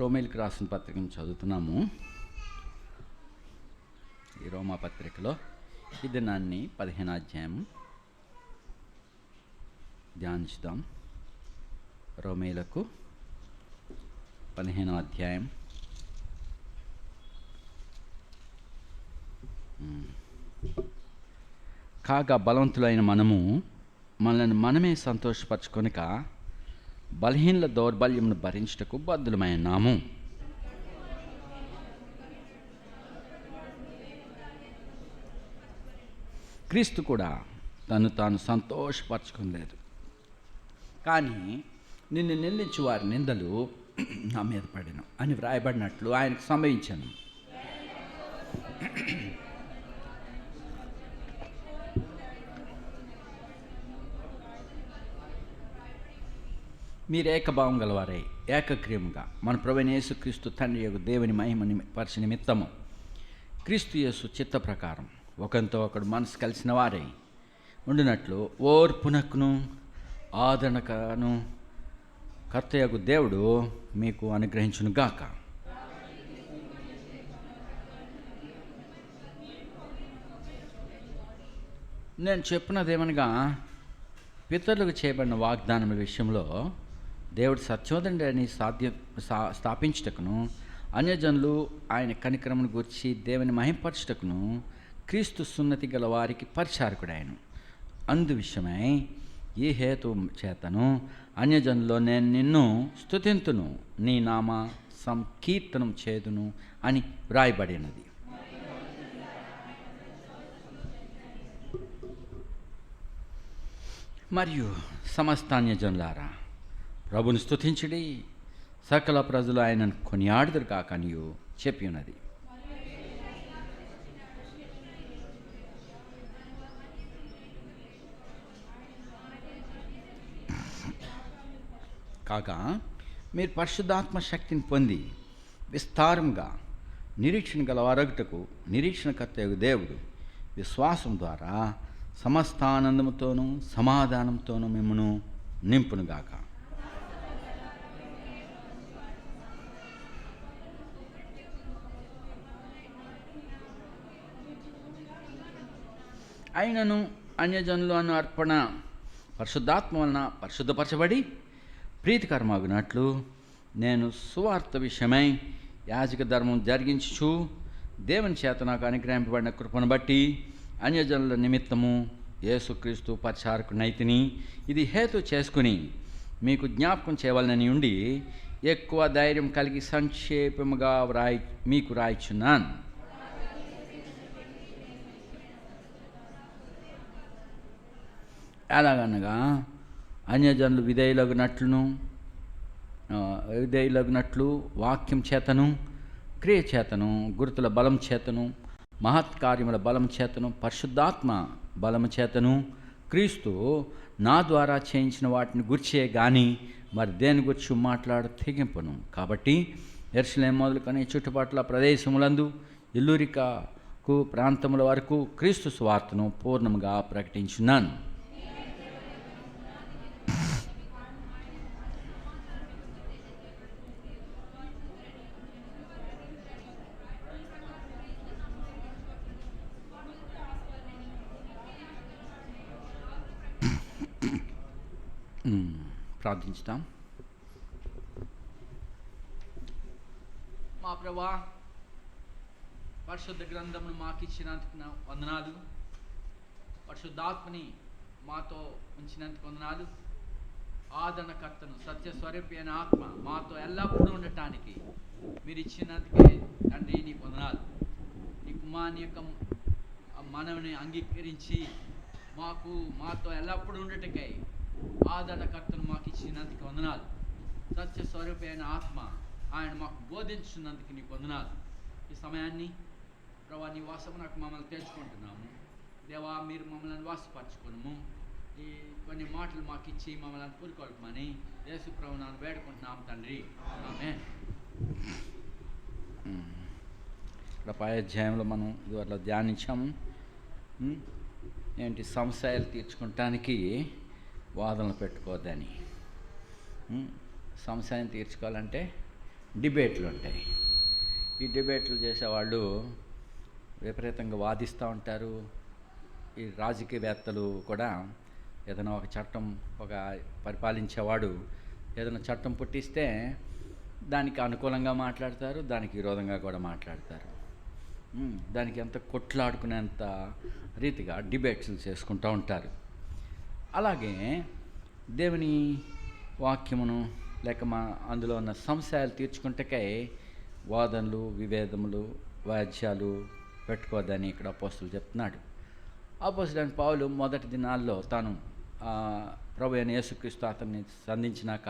రోమేలకు రాసిన పత్రికను చదువుతున్నాము. ఈ రోమా పత్రికలో ఈ దినాన్ని 15వ అధ్యాయం ధ్యానించుదాం. రోమేలకు 15వ అధ్యాయం కాగా బలవంతులైన మనము మనల్ని మనమే సంతోషపరచుకొనక బలహీనుల దౌర్బల్యమును భరించుటకు బద్ధులమైనాము. క్రీస్తు కూడా తను తాను సంతోషపరచుకోలేదు, కానీ నిన్ను నిందించు వారి నిందలు నా మీద పడిన అని వ్రాయబడినట్లు ఆయనకు సంభవించాను. మీరు ఏకభావం గలవారై ఏకక్రియముగా మన ప్రభువైన యేసుక్రీస్తు తండ్రి యొక్క దేవుని మహిమని పరిచ నిమిత్తము క్రీస్తు యేసు చిత్త ప్రకారం ఒకరితో ఒకడు మనసు కలిసిన వారై ఉండినట్లు ఓర్పునకును ఆదరణకను కర్తయగు దేవుడు మీకు అనుగ్రహించును గాక. నేను చెప్పినదేమనగా, పితరులకు చేయబడిన వాగ్దానముల విషయంలో దేవుడు సత్యోదండి అని స్థాపించుటకును, అన్యజనులు ఆయన కనికరమును గురించి దేవుని మహింపరచుటకును క్రీస్తు సున్నతి గల వారికి పరిచారకుడాయను. అందు విషయమై ఈ హేతు చేతను అన్యజనుల్లో నేను నిన్ను స్తుతింతును, నీ నామ సంకీర్తనం చేదును అని వ్రాయబడినది. మరియు సమస్త అన్యజనులారా ప్రభుని స్తుతించుడి, సకల ప్రజలు ఆయనను కొనియాడుదురు కాక అనియు చెప్పి ఉన్నది. కాగా మీరు పరిశుద్ధాత్మ శక్తిని పొంది విస్తారంగా నిరీక్షణ గలవారగుటకు నిరీక్షణకర్తయగు దేవుడు విశ్వాసం ద్వారా సమస్త ఆనందముతోనూ సమాధానంతోనూ మిమ్మును నింపునుగాక. అయినను అన్యజనులు అను అర్పణ పరిశుద్ధాత్మ వలన పరిశుద్ధపరచబడి ప్రీతికరమగునట్లు నేను సువార్త విషయమై యాజక ధర్మం జరిగించుచు దేవుని చేత నాకు అనుగ్రహింపబడిన కృపను బట్టి అన్యజనుల నిమిత్తము యేసుక్రీస్తు పరిచారకునైతిని. ఇది హేతు చేసుకుని మీకు జ్ఞాపకం చేయవలనని ఉండి ఎక్కువ ధైర్యం కలిగి సంక్షేపముగా మీకు రాయిచున్నాను. ఎలాగనగా అన్యజనులు విధేయులగునట్లు వాక్యం చేతను క్రియ చేతను గుర్తుల బలం చేతను మహత్కార్యముల బలం చేతను పరిశుద్ధాత్మ బలము చేతను క్రీస్తు నా ద్వారా చేయించిన వాటిని గుర్చే కానీ మరి దేని గురించి మాట్లాడ తెగింపను. కాబట్టి యెరూషలేము మొదలుకొని చుట్టుపక్కల ప్రదేశములందు ఇల్లూరికకు ప్రాంతముల వరకు క్రీస్తు సువార్తను పూర్ణముగా ప్రకటించున్నాను. ప్రార్థించుతాం. మా ప్రభువా, పరిశుద్ధ గ్రంథమును మాకు ఇచ్చినందుకు వందనాలు. పరిశుద్ధాత్మని మాతో ఉంచినందుకు వందనాలు. ఆదరణకర్తను సత్యస్వరూపి అయిన ఆత్మ మాతో ఎల్లప్పుడూ ఉండటానికి మీరు ఇచ్చినందుకే తండ్రి నీకు వందనాలు. నీ కుమారుని యొక్క మనవిని అంగీకరించి మాతో ఎల్లప్పుడూ ఉండటకై ఆదరణకర్తను మాకు ఇచ్చినందుకు వందనాలు. సత్యస్వరూపి అయిన ఆత్మ ఆయన మాకు బోధించున్నందుకు నీకు వందనాలు. ఈ సమయాన్ని ప్రభా నీ వాసము నాకు మమ్మల్ని తెచ్చుకుంటున్నాము. దేవా, మీరు మమ్మల్ని వాసపరచుకున్నాము. ఈ కొన్ని మాటలు మాకు ఇచ్చి మమ్మల్ని కూరుకోవటమని యేసు ప్రభు నాన్న వేడుకుంటున్నాము తండ్రి, ఆమేన్. ఇక్కడ పై అధ్యాయంలో మనం ఇవాళ ధ్యానించాము. ఏంటి సంశయాలు తీర్చుకోవటానికి వాదనలు పెట్టుకోవద్దని. సంశయం తీర్చుకోవాలంటే డిబేట్లు ఉంటాయి. ఈ డిబేట్లు చేసేవాళ్ళు విపరీతంగా వాదిస్తూ ఉంటారు. ఈ రాజకీయవేత్తలు కూడా ఏదైనా ఒక చట్టం, ఒక పరిపాలించేవాడు ఏదైనా చట్టం పుట్టిస్తే దానికి అనుకూలంగా మాట్లాడతారు, దానికి విరోధంగా కూడా మాట్లాడతారు. దానికి ఎంత కొట్లాడుకునేంత రీతిగా డిబేట్స్ చేసుకుంటూ ఉంటారు. అలాగే దేవుని వాక్యమును లేక అందులో ఉన్న సంశయాలు తీర్చుకుంటకై వాదనలు, విభేదములు, వాద్యాలు పెట్టుకోవద్దని ఇక్కడ అపోస్తలుడు చెప్తున్నాడు. అపోస్తలుడైన పౌలు మొదటి దినాల్లో తాను ప్రభు అయిన యేసుక్రీస్తు అతన్ని సంధించినాక,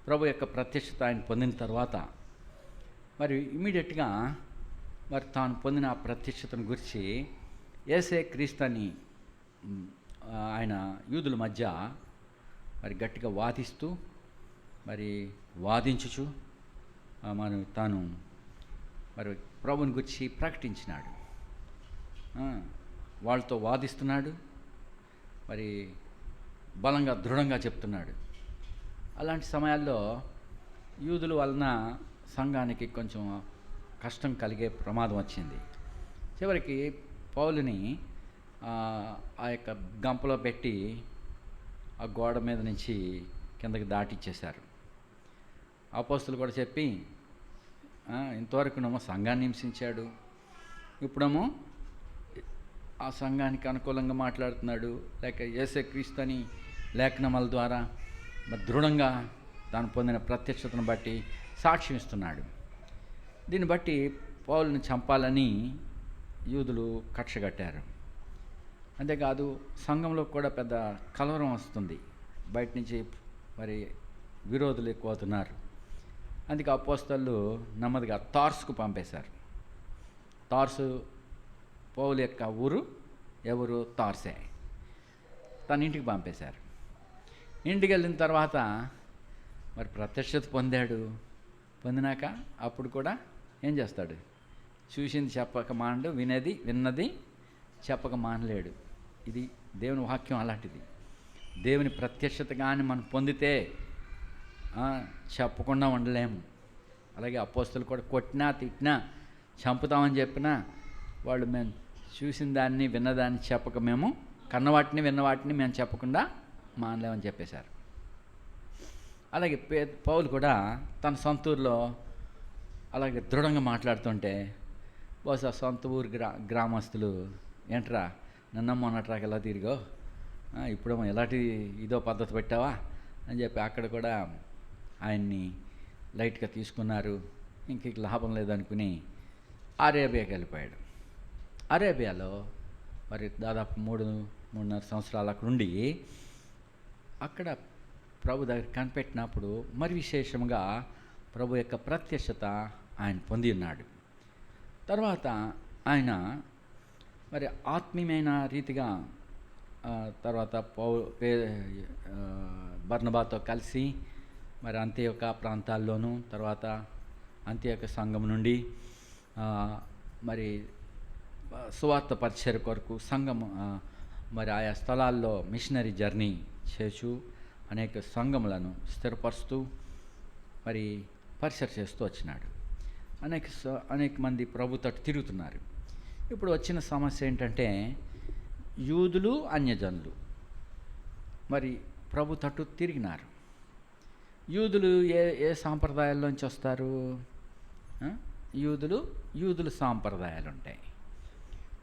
ప్రభు యొక్క ప్రత్యక్షత ఆయన పొందిన తర్వాత మరి ఇమీడియట్గా మరి తాను పొందిన ఆ ప్రత్యక్షతను గురించి యేసే క్రీస్తు అని ఆయన యూదుల మధ్య మరి గట్టిగా వాదిస్తూ మరి వాదించుచు తాను మరి ప్రభుని గురించి ప్రకటించినాడు. వాళ్ళతో వాదిస్తున్నాడు, మరి బలంగా దృఢంగా చెప్తున్నాడు. అలాంటి సమయాల్లో యూదుల వలన సంఘానికి కొంచెం కష్టం కలిగే ప్రమాదం వచ్చింది. చివరికి పౌలుని ఆ యొక్క గంపలో పెట్టి ఆ గోడ మీద నుంచి కిందకి దాటిచ్చేశారు. అపోస్తలులు కూడా చెప్పి ఇంతవరకునేమో సంఘాన్ని హింసించాడు, ఇప్పుడేమో ఆ సంఘానికి అనుకూలంగా మాట్లాడుతున్నాడు, లేక యేసే క్రీస్తు అని లేఖనముల ద్వారా మరి దృఢంగా తాను పొందిన ప్రత్యక్షతను బట్టి సాక్ష్యం ఇస్తున్నాడు. దీన్ని బట్టి పౌలుని చంపాలని యూదులు కక్షగట్టారు. అంతేకాదు సంఘంలో కూడా పెద్ద కలవరం వస్తుంది, బయట నుంచి మరి విరోధులు ఎక్కువ అవుతున్నారు. అందుకే అపోస్తలు నెమ్మదిగా తార్సుకు పంపేశారు. తార్సు పౌలు యొక్క ఊరు ఎవరు? తార్సే. తన ఇంటికి పంపేశారు. ఇంటికి వెళ్ళిన తర్వాత మరి ప్రత్యక్షత పొందినాక అప్పుడు కూడా ఏం చేస్తాడు? చూసింది చెప్పక మానడు, విన్నది చెప్పక మానలేడు. ఇది దేవుని వాక్యం అలాంటిది. దేవుని ప్రత్యక్షత కానీ మనం పొందితే చెప్పకుండా ఉండలేము. అలాగే అపోస్తలు కూడా కొట్టినా తిట్టినా చంపుతామని చెప్పినా వాళ్ళు మేము చూసిన దాన్ని విన్నదాన్ని చెప్పక, మేము కన్నవాటిని విన్నవాటిని మేము చెప్పకుండా మానలేమని చెప్పేశారు. అలాగే పౌలు కూడా తన సొంత ఊరిలో అలాగే దృఢంగా మాట్లాడుతుంటే బహుశా సొంత ఊరు గ్రామస్తులు ఏంట్రా నిన్న మొన్నట్రాక ఎలా తిరిగో, ఇప్పుడేమో ఎలాంటి ఇదో పద్ధతి పెట్టావా అని చెప్పి అక్కడ కూడా ఆయన్ని లైట్గా తీసుకున్నారు. ఇంక లాభం లేదనుకుని అరేబియాకి వెళ్ళిపోయాడు. అరేబియాలో మరి దాదాపు 3.5 సంవత్సరాలు అక్కడ ఉండి అక్కడ ప్రభు దగ్గర కనిపెట్టినప్పుడు మరి విశేషంగా ప్రభు యొక్క ప్రత్యక్షత ఆయన పొంది ఉన్నాడు. తర్వాత ఆయన మరి ఆత్మీయమైన రీతిగా తర్వాత బర్నబాతో కలిసి మరి అంత్యొక ప్రాంతాల్లోనూ, తర్వాత అంత్యొక సంఘం నుండి మరి సువార్త పరిచర్య కొరకు సంఘం మరి ఆయా స్థలాల్లో మిషనరీ జర్నీ చేస్తూ అనేక సంఘములను స్థిరపరుస్తూ మరి పరిచర్య చేస్తూ వచ్చినాడు. అనేక మంది ప్రభు తట్టు తిరుగుతున్నారు. ఇప్పుడు వచ్చిన సమస్య ఏంటంటే యూదులు అన్యజనులు మరి ప్రభు తట్టు తిరిగినారు. యూదులు ఏ సాంప్రదాయాల్లోంచి వస్తారు? యూదులు సాంప్రదాయాలు ఉంటాయి.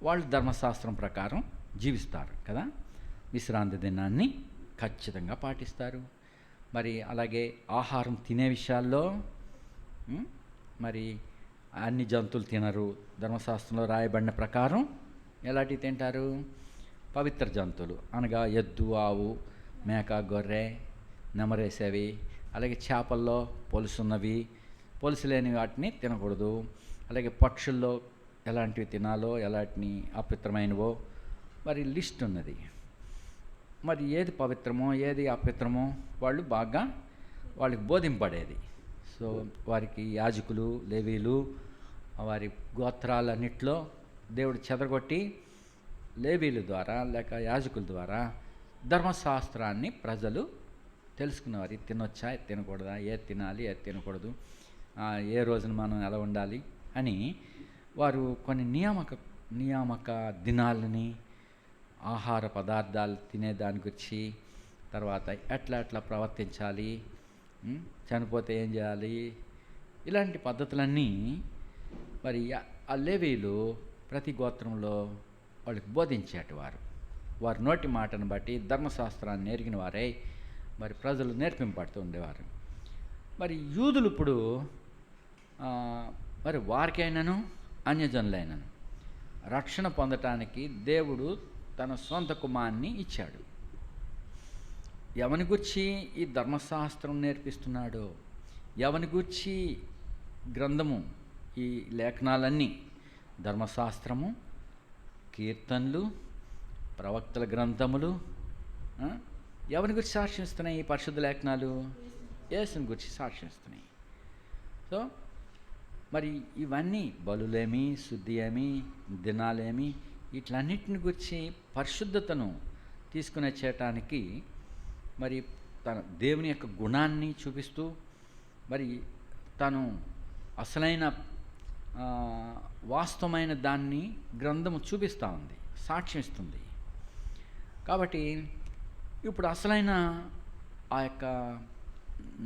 వాళ్ళు ధర్మశాస్త్రం ప్రకారం జీవిస్తారు కదా, విశ్రాంతి దినాన్ని ఖచ్చితంగా పాటిస్తారు. మరి అలాగే ఆహారం తినే విషయాల్లో మరి అన్ని జంతువులు తినరు. ధర్మశాస్త్రంలో రాయబడిన ప్రకారం ఎలాంటివి తింటారు? పవిత్ర జంతువులు అనగా ఎద్దు, ఆవు, మేక, గొర్రె, నెమరేసేవి, అలాగే చేపల్లో పొలుసున్నవి, పొలుసు లేని వాటిని తినకూడదు. అలాగే పక్షుల్లో ఎలాంటివి తినాలో, ఎలాంటివి అపవిత్రమైనవో మరి లిస్ట్ ఉన్నది. మరి ఏది పవిత్రమో ఏది అపవిత్రమో వాళ్ళు బాగా వాళ్ళకి బోధింపబడేది. సో వారికి యాజకులు, లేవీలు వారి గోత్రాలన్నిట్లో దేవుడు చెదరగొట్టి లేవీల ద్వారా లేక యాజకుల ద్వారా ధర్మశాస్త్రాన్ని ప్రజలు తెలుసుకునేవారు. ఇది తినొచ్చా, ఇది తినకూడదా, ఏది తినాలి, ఏది తినకూడదు. ఏ రోజున మనం ఎలా ఉండాలి అని వారు కొన్ని నియామక దినాలని, ఆహార పదార్థాలు తినే దాని గురించి, తర్వాత ఎట్లా ప్రవర్తించాలి, చనిపోతే ఏం చేయాలి, ఇలాంటి పద్ధతులన్నీ మరి ఆ లేవీయులు ప్రతి గోత్రంలో వాళ్ళకి బోధించేటివారు. వారి నోటి మాటను బట్టి ధర్మశాస్త్రాన్ని ఎరిగిన వారై మరి ప్రజలు నేర్పింపడుతూ ఉండేవారు. మరి యూదులు ఇప్పుడు మరి వారికైనాను అన్యజనులైనను రక్షణ పొందటానికి దేవుడు తన సొంత కుమారుని ఇచ్చాడు. ఎవని గురించి ఈ ధర్మశాస్త్రం నేర్పిస్తున్నాడో, ఎవని గురించి గ్రంథము, ఈ లేఖనాలన్నీ ధర్మశాస్త్రము, కీర్తనలు, ప్రవక్తల గ్రంథములు ఎవరి గురించి సాక్ష్యిస్తున్నాయి? ఈ పరిశుద్ధ లేఖనాలు యేసుని గురించి సాక్ష్యిస్తున్నాయి. సో మరి ఇవన్నీ బలులేమి, శుద్ధి ఏమి, దినాలేమి, వీటన్నిటిని గురించి పరిశుద్ధతను తీసుకుని వచ్చేయటానికి మరి తన దేవుని యొక్క గుణాన్ని చూపిస్తూ మరి తను అసలైన వాస్తవమైన దాన్ని గ్రంథము చూపిస్తూ ఉంది, సాక్ష్యం ఇస్తుంది. కాబట్టి ఇప్పుడు అసలైన ఆ యొక్క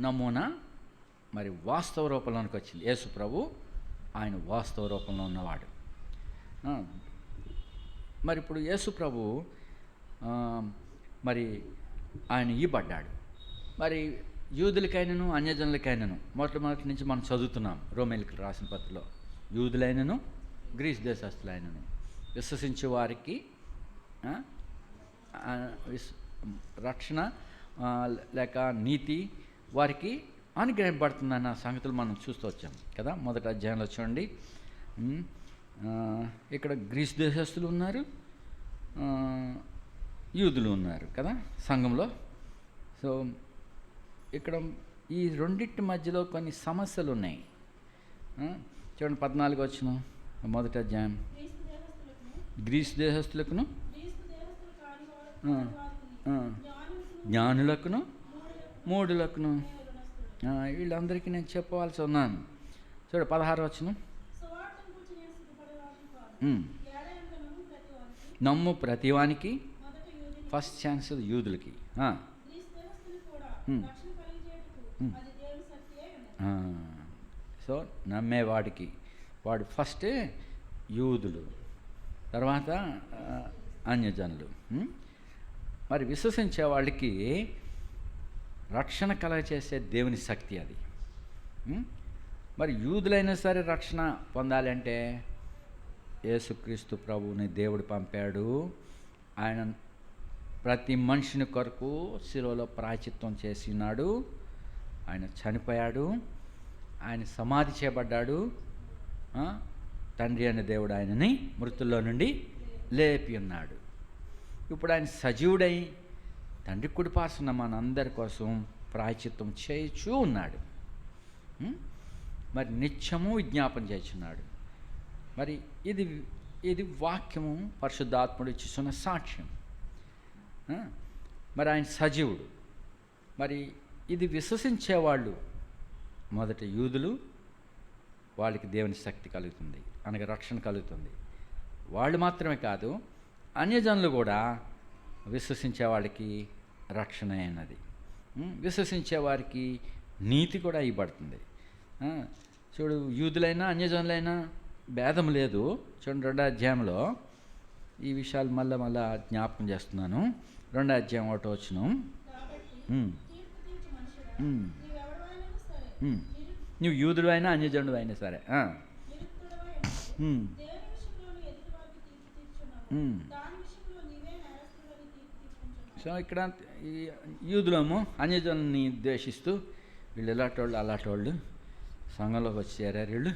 నమూనా మరి వాస్తవ రూపంలోనికి వచ్చింది. యేసు ప్రభు ఆయన వాస్తవ రూపంలో ఉన్నవాడు. మరి ఇప్పుడు యేసు ప్రభు మరి ఆయన ఇవ్వబడ్డాడు. మరి యూదులకైనను అన్యజనులకైనను మొట్టమొదటి నుంచి మనం చదువుతున్నాం రోమేలికి రాసిన పత్రికలో, యూదులైనను గ్రీస్ దేశస్తులైనను విశ్వసించే వారికి రక్షణ లేక నీతి వారికి అనుగ్రహింపబడుతుందన్న సంగతులు మనం చూస్తూ వచ్చాం కదా. మొదటి అధ్యాయంలో చూడండి, ఇక్కడ గ్రీస్ దేశస్తులు ఉన్నారు, యూదులు ఉన్నారు కదా సంఘంలో. సో ఇక్కడ ఈ రెండింటి మధ్యలో కొన్ని సమస్యలు ఉన్నాయి. చూడండి 14 వచనం, మొదటి అధ్యాయం. గ్రీస్ దేశస్తులకును జ్ఞానులకును మూఢులకును వీళ్ళందరికీ నేను చెప్పవలసి ఉన్నాను. చూడు 16 వచనం, నమ్ము ప్రతివానికి ఫస్ట్ ఛాన్స్ యూదులకి. సో నమ్మేవాడికి వాడు ఫస్ట్ యూదులు, తర్వాత అన్యజనులు. మరి విశ్వసించే వాళ్ళకి రక్షణ కలగచేసే దేవుని శక్తి అది. మరి యూదులైనా సరే రక్షణ పొందాలి అంటే యేసుక్రీస్తు ప్రభువుని దేవుడు పంపాడు. ఆయన ప్రతి మనిషిని కొరకు శిలువలో ప్రాయశ్చిత్తం చేసినాడు. ఆయన చనిపోయాడు, ఆయన సమాధి చేయబడ్డాడు. తండ్రి అనే దేవుడు ఆయనని మృతుల్లో నుండి లేపి ఉన్నాడు. ఇప్పుడు ఆయన సజీవుడై తండ్రి కుడిపార్శ్వన మనందరి కోసం ప్రాయశ్చిత్తం చేయుచూ ఉన్నాడు. మరి నిత్యము విజ్ఞాపన చేస్తున్నాడు. మరి ఇది వాక్యము పరిశుద్ధాత్ముడు ఇచ్చిన సాక్ష్యం. మరి ఆయన సజీవుడు. మరి ఇది విశ్వసించేవాళ్ళు మొదట యూదులు, వాళ్ళకి దేవుని శక్తి కలుగుతుంది, అనగా రక్షణ కలుగుతుంది. వాళ్ళు మాత్రమే కాదు, అన్యజనులు కూడా విశ్వసించే వాళ్ళకి రక్షణ అయినది. విశ్వసించే వారికి నీతి కూడా ఇవ్వబడుతుంది. చూడు, యూదులైనా అన్యజనులైనా భేదం లేదు. చూడండి 2వ అధ్యాయంలో ఈ విషయాలు మళ్ళా జ్ఞాపకం చేస్తున్నాను. 2వ అధ్యాయం 1వ వచనం, నువ్వు యూదుడు అయినా అన్యజనుడు అయినా సరే సో ఇక్కడ ఈ యూదులేమో అన్యజనుల్ని ద్వేషిస్తూ వీళ్ళు ఇలాంటోళ్ళు అలాంటోళ్ళు సంఘంలోకి వచ్చి చేరారు వీళ్ళు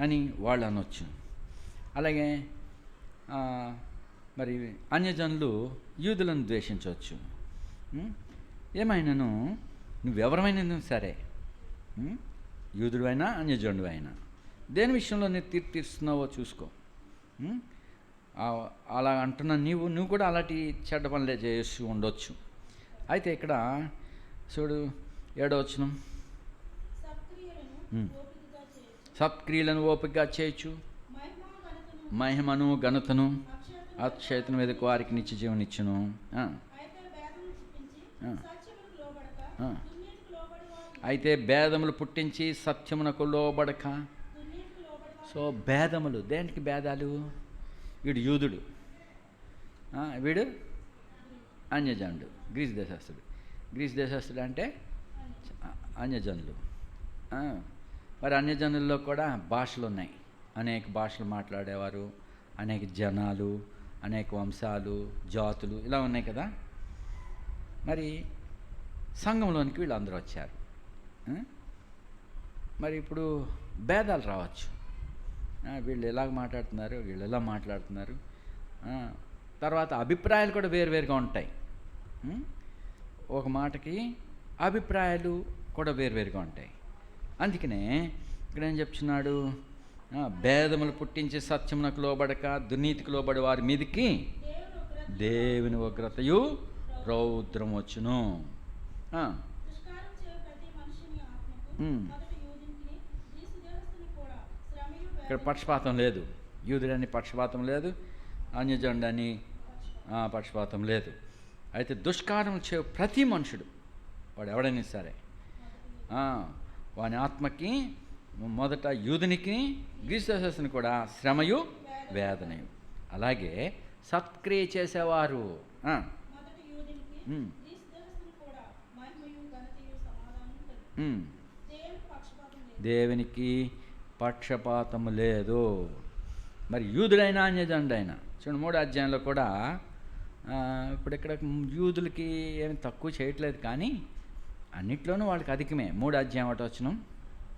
అని వాళ్ళు అనొచ్చు. అలాగే మరి అన్యజనులు యూదులను ద్వేషించవచ్చు. ఏమైనాను నువ్వెవరమైనా సరే, యూదుడు అయినా అన్యజనుడు అయినా, దేని విషయంలో నువ్వు తీర్స్తున్నావో చూసుకో. అలా అంటున్నా నువ్వు కూడా అలాంటి చెడ్డ పనులే చేసి ఉండొచ్చు. అయితే ఇక్కడ చూడు 7వ వచనం, ఉమ్. ఓపికగా చేయొచ్చు. సత్క్రియలను ఓపికగా చేయొచ్చు. మహిమ ఘనతను మహిమను ఘనతను అక్షయతను అక్షయతను వెదుకు వారికి నిత్య జీవనిచ్చును. అయితే భేదములు పుట్టించి ఆ. సత్యములకు లోబడక ఆ. దుర్నీతికి లోబడి వారు అయితే భేదములు పుట్టించి సత్యమునకు లోబడక. దుర్నీతికి లోబడి వారు సో భేదములు, దేనికి భేదాలు? వీడు యూదుడు, వీడు అన్యజనుడు, గ్రీస్ దేశస్తుడు. గ్రీస్ దేశస్తుడు అంటే అన్యజనులు. మరి అన్యజనుల్లో కూడా భాషలు ఉన్నాయి. అనేక భాషలు మాట్లాడేవారు, అనేక జనాలు, అనేక వంశాలు, జాతులు ఇలా ఉన్నాయి కదా. మరి సంఘంలోనికి వీళ్ళందరూ వచ్చారు. మరి ఇప్పుడు భేదాలు రావచ్చు. వీళ్ళు ఎలాగ మాట్లాడుతున్నారు, వీళ్ళు ఎలా మాట్లాడుతున్నారు. తర్వాత అభిప్రాయాలు కూడా వేరువేరుగా ఉంటాయి. ఒక మాటకి అభిప్రాయాలు కూడా వేరువేరుగా ఉంటాయి. అందుకనే ఇక్కడ ఏం చెప్తున్నాడు? భేదములు పుట్టించి సత్యమునకు లోబడక దుర్నీతికి లోబడి వారి మీదికి దేవుని ఉగ్రతయు రౌద్రం వచ్చును. దుష్కార్యం చేయు ప్రతి మనిషిని ఆత్మకు మొదట యూదునికి గ్రీసు దేశస్థునికి కూడా శ్రమయు ఇక్కడ పక్షపాతం లేదు. యూదుడని పక్షపాతం లేదు, అన్యజనుడని పక్షపాతం లేదు. అయితే దుష్కార్యం చేయు ప్రతి మనుషుడు, వాడు ఎవడైనా సరే, వాని ఆత్మకి మొదట యూదునికి గ్రీసు దేశస్థునికి కూడా శ్రమయు వేదనయు. అలాగే సత్క్రియ చేసేవారు మొదట యూదునికి గ్రీసు దేశస్థునికి కూడా మహిమయు ఘనతయు సమాధానము కలుగును. దేవునికి పక్షపాతం లేదు. దేవునికి పక్షపాతము లేదు. మరి యూదుడైనా అన్యజనుడైనా చూడండి, 3వ అధ్యాయంలో కూడా ఇప్పుడు ఇక్కడ యూదులకి ఏమి తక్కువ చేయట్లేదు, కానీ అన్నిట్లోనూ వాళ్ళకి అధికమే. 3వ అధ్యాయం ఒకటి వచనం.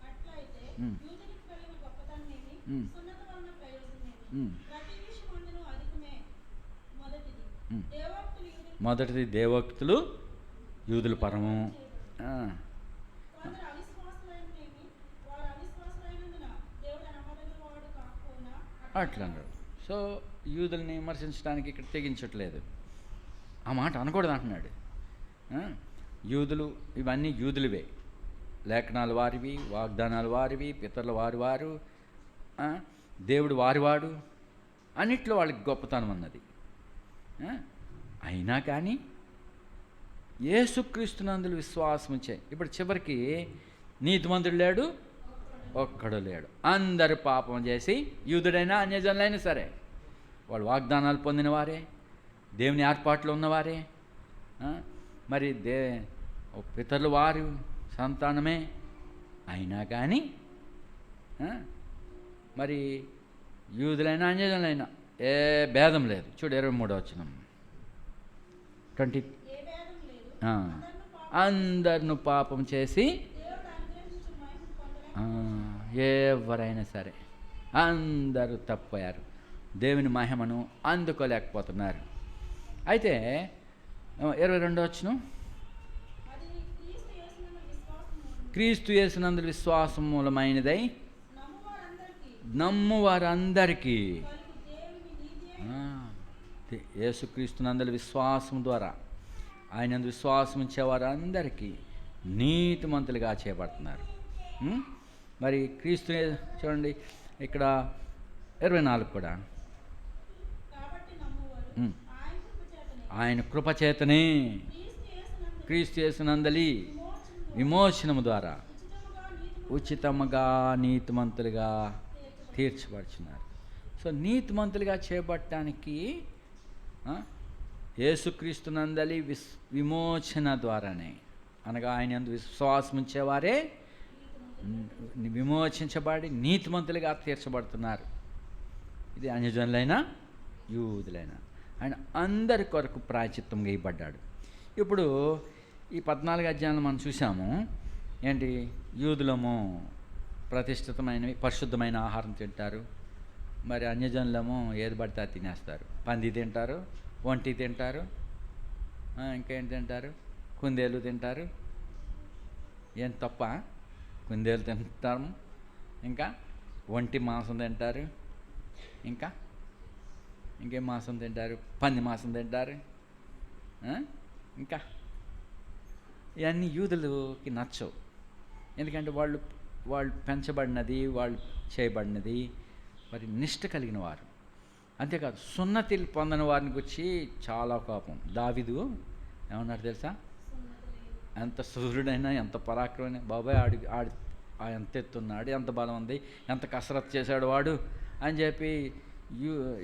అట్లయితే యూదునికి కలిగిన గొప్పతనమేమి, సున్నత వలన ప్రయోజనమేమి, ప్రతి విషయమందును అధికమే. మొదటిది దేవోక్తులు యూదులకు మొదటిది దేవోక్తులు యూదుల పరము. కొందరు అవిశ్వాసులైననేమి, వారు అవిశ్వాసులైనందున దేవుడు నమ్మదగిన వాడు కాకపోయినా అట్లా అన్నారు. సో యూదుల్ని విమర్శించడానికి ఇక్కడ తెగించట్లేదు. ఆ మాట అనకూడదు అంటున్నాడు. యూదులు ఇవన్నీ యూదులవే, లేఖనాలు వారివి, వాగ్దానాలు వారివి, పితరుల వారు, దేవుడు వారివాడు, అన్నిట్లో వాళ్ళకి గొప్పతనం ఉన్నది. అయినా కానీ యేసుక్రీస్తునందులు విశ్వాసం చేయి. ఇప్పుడు చివరికి నీతిమంతుడు లేడు, ఒక్కడు లేడు. అందరు పాపం చేసి, యూదుడైనా అన్యజనులైనా సరే, వాళ్ళు వాగ్దానాలు పొందిన వారే, దేవుని ఏర్పాట్లు ఉన్నవారే, మరి పితరులు వారు సంతానమే. అయినా కానీ మరి యూదులైనా అన్యజనులైనా ఏ భేదం లేదు. చూడు 23వ వచనం 20. ఏ భేదం లేదు. అందరిను పాపం చేసి దేవుడు అనుగ్రహించు మహిమను పొందలేక ఎవరైనా సరే అందరూ తప్పోయారు, దేవుని మహిమను అందుకోలేకపోతున్నారు. అయితే 22వ వచనం, అది క్రీస్తు యేసునందు విశ్వాసము క్రీస్తు యేసునందు విశ్వాసం మూలమైనదై నమ్మువారందరికీ కలుగు దేవుని నీతియే యేసుక్రీస్తునందు విశ్వాసం ద్వారా ఆయన విశ్వాసం ఉంచేవారందరికీ నీతిమంతులుగా చేయబడుతున్నారు. మరి క్రీస్తు చూడండి ఇక్కడ 24 కూడా, కాబట్టి నమ్మువారు ఆయన కృపచేతనే క్రీస్తు క్రీస్తు యేసునందలి విమోచనము ద్వారా ఉచితముగా నీతిమంతులుగా తీర్చబడుచున్నారు. సో నీతిమంతులుగా చేయబడటానికి యేసుక్రీస్తునందలి విమోచన ద్వారానే, అనగా ఆయన యందు విశ్వాసం ఉంచేవారే విమోచించబడి నీతిమంతులుగా తీర్చబడుతున్నారు. ఇది అన్యజనులైనా యూదులైనా ఆయన అందరి కొరకు ప్రాయచిత్తంగా ఇవ్వబడ్డాడు. ఇప్పుడు ఈ 14 అధ్యాయాలు మనం చూసాము. ఏంటి? యూదులము ప్రతిష్ఠితమైనవి పరిశుద్ధమైన ఆహారం తింటారు, మరి అన్యజనులము ఏది పడితే అది తినేస్తారు. పంది తింటారు, ఒంటి తింటారు, ఇంకేం తింటారు, కుందేలు తింటారు. ఏం తప్ప? కుందేలు తింటాము, ఇంకా ఒంటి మాంసం తింటారు, ఇంకేం మాంసం తింటారు, పంది మాంసం తింటారు. ఇంకా ఇవన్నీ యూదులకి నచ్చవు. ఎందుకంటే వాళ్ళు పెంచబడినది, వాళ్ళు చేయబడినది మరి నిష్ట కలిగిన వారు. అంతేకాదు సున్నతి పొందని వారిని గురించి చాలా కోపం. దావీదు ఏమన్నాడు తెలుసా? ఎంత సూర్యుడైనా, ఎంత పరాక్రమైనా, బాబాయ్ ఆడి ఎంత ఎత్తున్నాడు, ఎంత బలం ఉంది, ఎంత కసరత్తు చేశాడు వాడు అని చెప్పి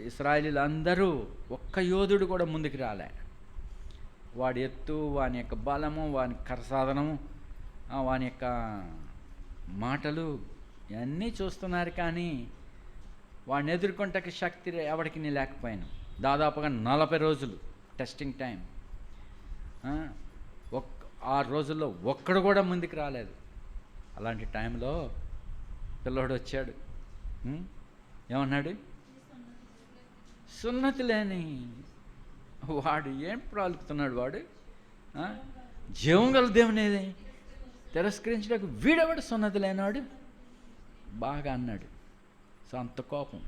ఇశ్రాయేలీలు అందరూ ఒక్క యోధుడు కూడా ముందుకు రాలే. వాడి ఎత్తు, వాని యొక్క బలము, వాని కరసాధనము, వాని యొక్క మాటలు ఇవన్నీ చూస్తున్నారు, కానీ వాడిని ఎదుర్కొంటకి శక్తి ఎవరికి లేకపోయాను. దాదాపుగా 40 రోజులు టెస్టింగ్ టైం. 6 రోజుల్లో ఒక్కడు కూడా ముందుకు రాలేదు. అలాంటి టైంలో పిల్లోడు వచ్చాడు. ఏమన్నాడు? సున్నతి లేని వాడు ఏం ప్రాలుకుతున్నాడు వాడు? జీవం గల దేవుని తిరస్కరించడానికి వీడెవడు సున్నతి లేనివాడు? బాగా అన్నాడు. సో అంత కోపం.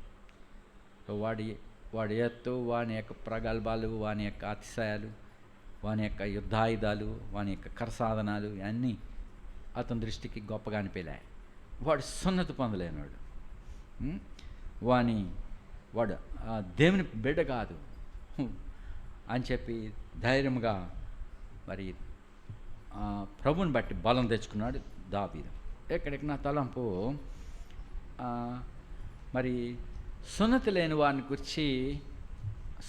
వాడి ఎత్తు, వాని యొక్క ప్రగల్భాలు, వాని యొక్క అతిశయాలు, వాని యొక్క యుద్ధాయుధాలు, వాని యొక్క కరసాధనాలు అన్నీ అతని గొప్పగా అనిపించాయి. వాడు సున్నతి పొందలేనివాడు. వాడు దేవుని బిడ్డ కాదు అని చెప్పి ధైర్యంగా మరి ప్రభుని బట్టి బలం తెచ్చుకున్నాడు దావీదు. ఎక్కడికి నా తలంపు మరి సున్నతి లేని వారిని గురించి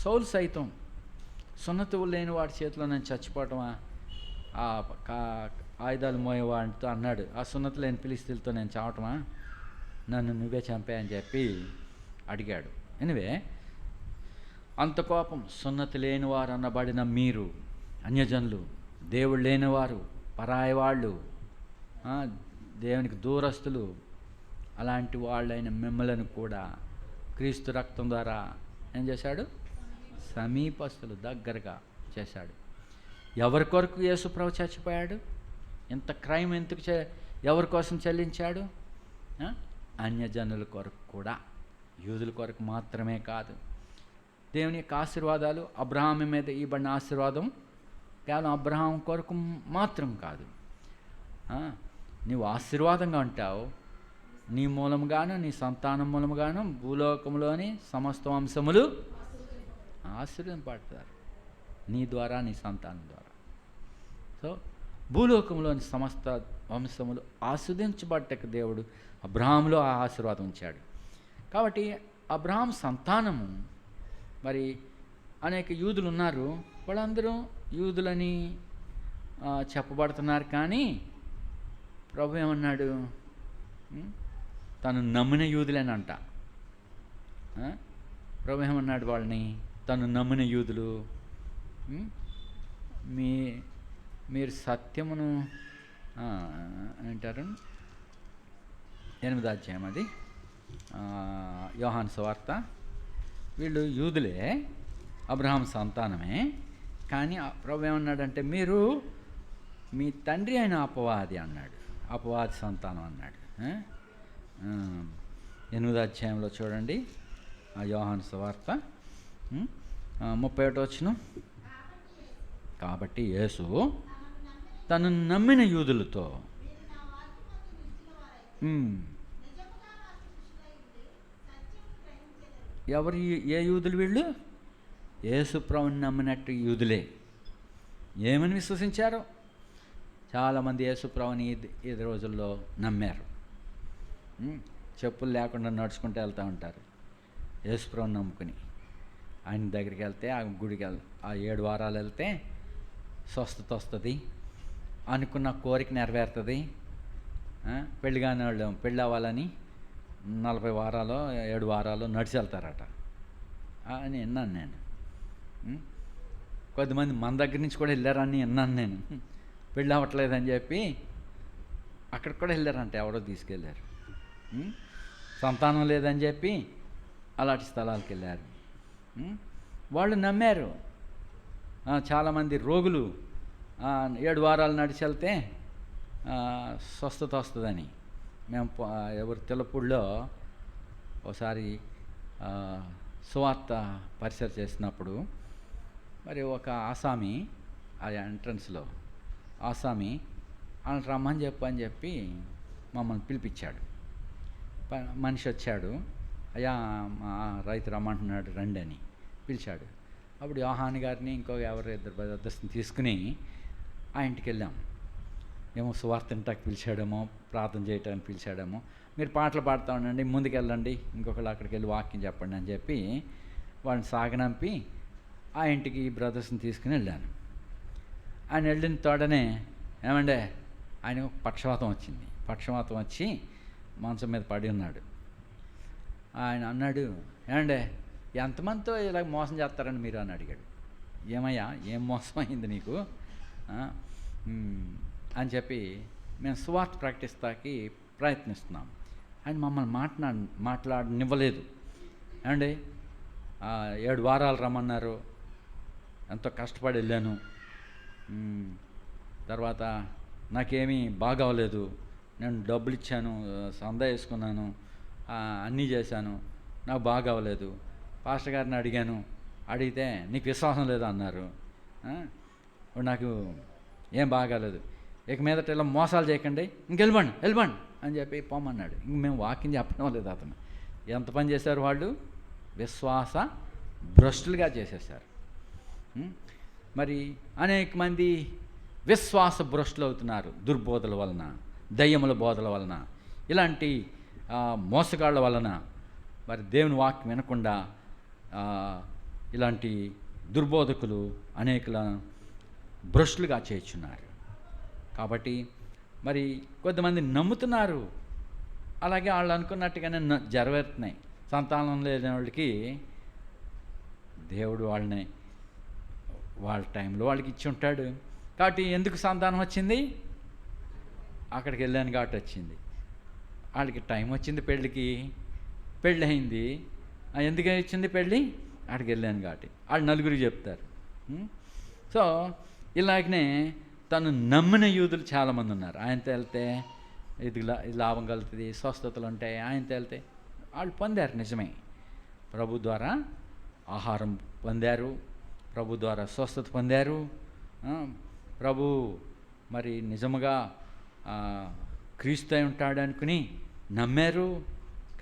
సౌలు సైతం సున్నతి లేని వాడి చేతిలో నేను చచ్చిపోవటమా, ఆయుధాలు మోయేవాడితో అన్నాడు, ఆ సున్నతి లేని ఫిలిష్తీయులతో నేను చావటమా, నన్ను నువ్వే చంపాయని చెప్పి అడిగాడు. ఎనివే అంత కోపం. సున్నతి లేనివారు అనబడిన మీరు అన్యజనులు, దేవుడు లేనివారు, పరాయి వాళ్ళు, దేవునికి దూరస్తులు, అలాంటి వాళ్ళైన మిమ్మల్ని కూడా క్రీస్తు రక్తం ద్వారా ఏం చేశాడు? సమీపస్తులు, దగ్గరగా చేశాడు. ఎవరి కొరకు యేసుప్రభు చచ్చిపోయాడు? ఇంత క్రైమ్ ఎందుకు ఎవరి కోసం చెల్లించాడు? అన్యజనుల కొరకు కూడా, యూదుల కొరకు మాత్రమే కాదు. దేవుని యొక్క ఆశీర్వాదాలు, అబ్రహాము మీద ఇవ్వబడిన ఆశీర్వాదం కేవలం అబ్రహాం కొరకు మాత్రం కాదు. నీవు ఆశీర్వాదంగా ఉంటావు, నీ మూలముగాను, నీ సంతానం మూలముగాను భూలోకంలోని సమస్త వంశములు ఆశీర్వదింపబడతారు, నీ ద్వారా, నీ సంతానం ద్వారా. సో భూలోకంలోని సమస్త వంశములు ఆస్వాదించబడ్డకు దేవుడు అబ్రహాములో ఆ ఆశీర్వాదం ఉంచాడు. కాబట్టి అబ్రహాం సంతానము మరి అనేక యూదులు ఉన్నారు, వాళ్ళందరూ యూదులని చెప్పబడుతున్నారు. కానీ ప్రభు ఏమన్నాడు? తను నమ్మిన యూదులేనంట. ప్రభు ఏమన్నాడు వాళ్ళని? తను నమ్మిన యూదులు, మీరు సత్యమును అంటారు 8వ అధ్యాయం, అది యోహాను సువార్త. వీళ్ళు యూదులే, అబ్రహాం సంతానమే, కానీ ప్రభు ఏమన్నాడంటే మీరు మీ తండ్రి అయిన అపవాది అన్నాడు, అపవాది సంతానం అన్నాడు. 8వ అధ్యాయంలో చూడండి, యోహాను సువార్త 31వ వచనం. కాబట్టి యేసు తను నమ్మిన యూదులతో ఎవరు? ఏ యూదులు వీళ్ళు? యేసు ప్రభువుని నమ్మినట్టు యూదులే. ఏమని విశ్వసించారు? చాలామంది యేసు ప్రభువుని ఈ రోజుల్లో నమ్మారు. చెప్పులు లేకుండా నడుచుకుంటూ వెళ్తూ ఉంటారు. యేసు ప్రభువుని నమ్ముకుని ఆయన దగ్గరికి వెళ్తే, ఆ గుడికి ఆ 7 వారాలు వెళ్తే స్వస్థత వస్తుంది, అనుకున్న కోరిక నెరవేరుతుంది. పెళ్ళి కాని వాళ్ళు పెళ్ళి అవ్వాలని 40 వారాలు 7 వారాలు నడిచి వెళ్తారట అని విన్నాను నేను. కొద్దిమంది మన దగ్గర నుంచి కూడా వెళ్ళారని విన్నాను నేను. పెళ్ళి అవ్వట్లేదని చెప్పి అక్కడికి కూడా వెళ్ళారంట, ఎవరో తీసుకెళ్ళారు. సంతానం లేదని చెప్పి అలాంటి స్థలాలకు వెళ్ళారు. వాళ్ళు నమ్మారు. చాలామంది రోగులు 7 వారాలు నడిచి వెళ్తే స్వస్థత వస్తుందని. మేము ఎవరు తెల్లపూడిలో ఒకసారి సువార్త పరిచయం చేసినప్పుడు మరి ఒక ఆసామి ఆ ఎంట్రన్స్లో ఆసామి ఆయన రమ్మని చెప్పని చెప్పి మమ్మల్ని పిలిపించాడు. మనిషి వచ్చాడు, అయ్యా మా రైతు రమ్మంటున్నాడు రండి అని పిలిచాడు. అప్పుడు యోహాను గారిని ఇంకో ఎవరు ఇద్దరు బ్రదర్స్ని తీసుకుని ఆ ఇంటికి వెళ్ళాం. ఏమో సువార్త ఇంటానికి పిలిచాడేమో, ప్రార్థన చేయటానికి పిలిచాడేమో, మీరు పాటలు పాడుతూ ఉండండి, ముందుకెళ్ళండి, ఇంకొకళ్ళు అక్కడికి వెళ్ళి వాక్యం చెప్పండి అని చెప్పి వాళ్ళని సాగనంపి ఆ ఇంటికి ఈ బ్రదర్స్ని తీసుకుని వెళ్ళాను. ఆయన వెళ్ళిన తోడనే ఏమండే ఆయన పక్షవాతం వచ్చింది. పక్షవాతం వచ్చి మంచం మీద పడి ఉన్నాడు. ఆయన అన్నాడు, ఏమండే ఎంతమందితో ఇలా మోసం చేస్తారని మీరు అని అడిగాడు. ఏమయ్యా ఏం మోసం అయింది నీకు అని చెప్పి మేము సువార్త ప్రకటిస్తాకి ప్రయత్నిస్తున్నాం. ఆయన మమ్మల్ని మాట్లాడనివ్వలేదు. ఏమండి 7 వారాలు రమ్మన్నారు, ఎంతో కష్టపడి వెళ్ళాను, తర్వాత నాకేమీ బాగోలేదు, నేను డబ్బులు ఇచ్చాను, సందా వేసుకున్నాను, అన్నీ చేశాను, నాకు బాగోలేదు. పాస్టర్ గారిని అడిగితే నీకు విశ్వాసం లేదు అన్నారు, నాకు ఏం బాగాలేదు, ఇక మీదట ఇలా మోసాలు చేయకండి, వెళ్ళిపోండి అని చెప్పి పోమన్నాడు. ఇంక మేము వాకింగ్ చెప్పడం లేదు. అతను ఎంత పని చేశారు, వాళ్ళు విశ్వాస భ్రష్టులుగా చేసేసారు. మరి అనేక మంది విశ్వాస భ్రష్టులు అవుతున్నారు దుర్బోధల వలన, దయ్యముల బోధల వలన, ఇలాంటి మోసగాళ్ళ వలన. మరి దేవుని వాక్యం వినకుండా ఇలాంటి దుర్బోధకులు అనేకుల భ్రష్టులుగా చేర్చున్నారు. కాబట్టి మరి కొంతమంది నమ్ముతున్నారు, అలాగే వాళ్ళు అనుకున్నట్టుగానే జరవేరుతున్నాయి. సంతానం లేని వాళ్ళకి దేవుడు వాళ్ళని వాళ్ళ టైంలో వాళ్ళకి ఇచ్చి ఉంటాడు. కాబట్టి ఎందుకు సంతానం వచ్చింది? అక్కడికి వెళ్ళాను కాబట్టి వచ్చింది. వాళ్ళకి టైం వచ్చింది, పెళ్ళి అయింది. ఎందుకు వచ్చింది పెళ్ళి? అక్కడికి వెళ్ళాను కాబట్టి. వాళ్ళు నలుగురికి చెప్తారు. సో ఇలాగనే తను నమ్మిన యూదులు చాలామంది ఉన్నారు. ఆయనతో వెళ్తే ఇది లాభం కలుగుతుంది, స్వస్థతలు ఉంటాయి, ఆయనతో వెళ్తే వాళ్ళు పొందారు. నిజమే, ప్రభు ద్వారా ఆహారం పొందారు, ప్రభు ద్వారా స్వస్థత పొందారు. ప్రభు మరి నిజముగా క్రీస్తు అయి ఉంటాడు అనుకుని నమ్మారు.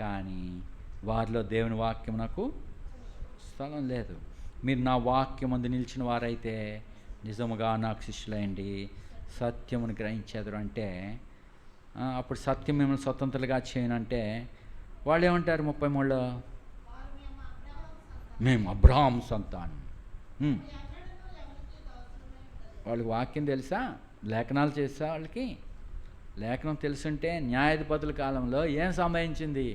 కానీ వారిలో దేవుని వాక్యం నాకు స్థలం లేదు. మీరు నా వాక్యం అందు నిలిచిన వారైతే నిజముగా నాకు శిష్యులైండి, సత్యమును గ్రహించేదరు అంటే అప్పుడు సత్యం మిమ్మల్ని స్వతంత్రులుగా చేయనంటే వాళ్ళు ఏమంటారు? 33లో మేము అబ్రహాం సంతానం. వాళ్ళకి వాక్యం తెలుసా? లేఖనాలు చేసా? వాళ్ళకి లేఖనం తెలుసుంటే న్యాయాధిపతుల కాలంలో ఏం సంభవించింది?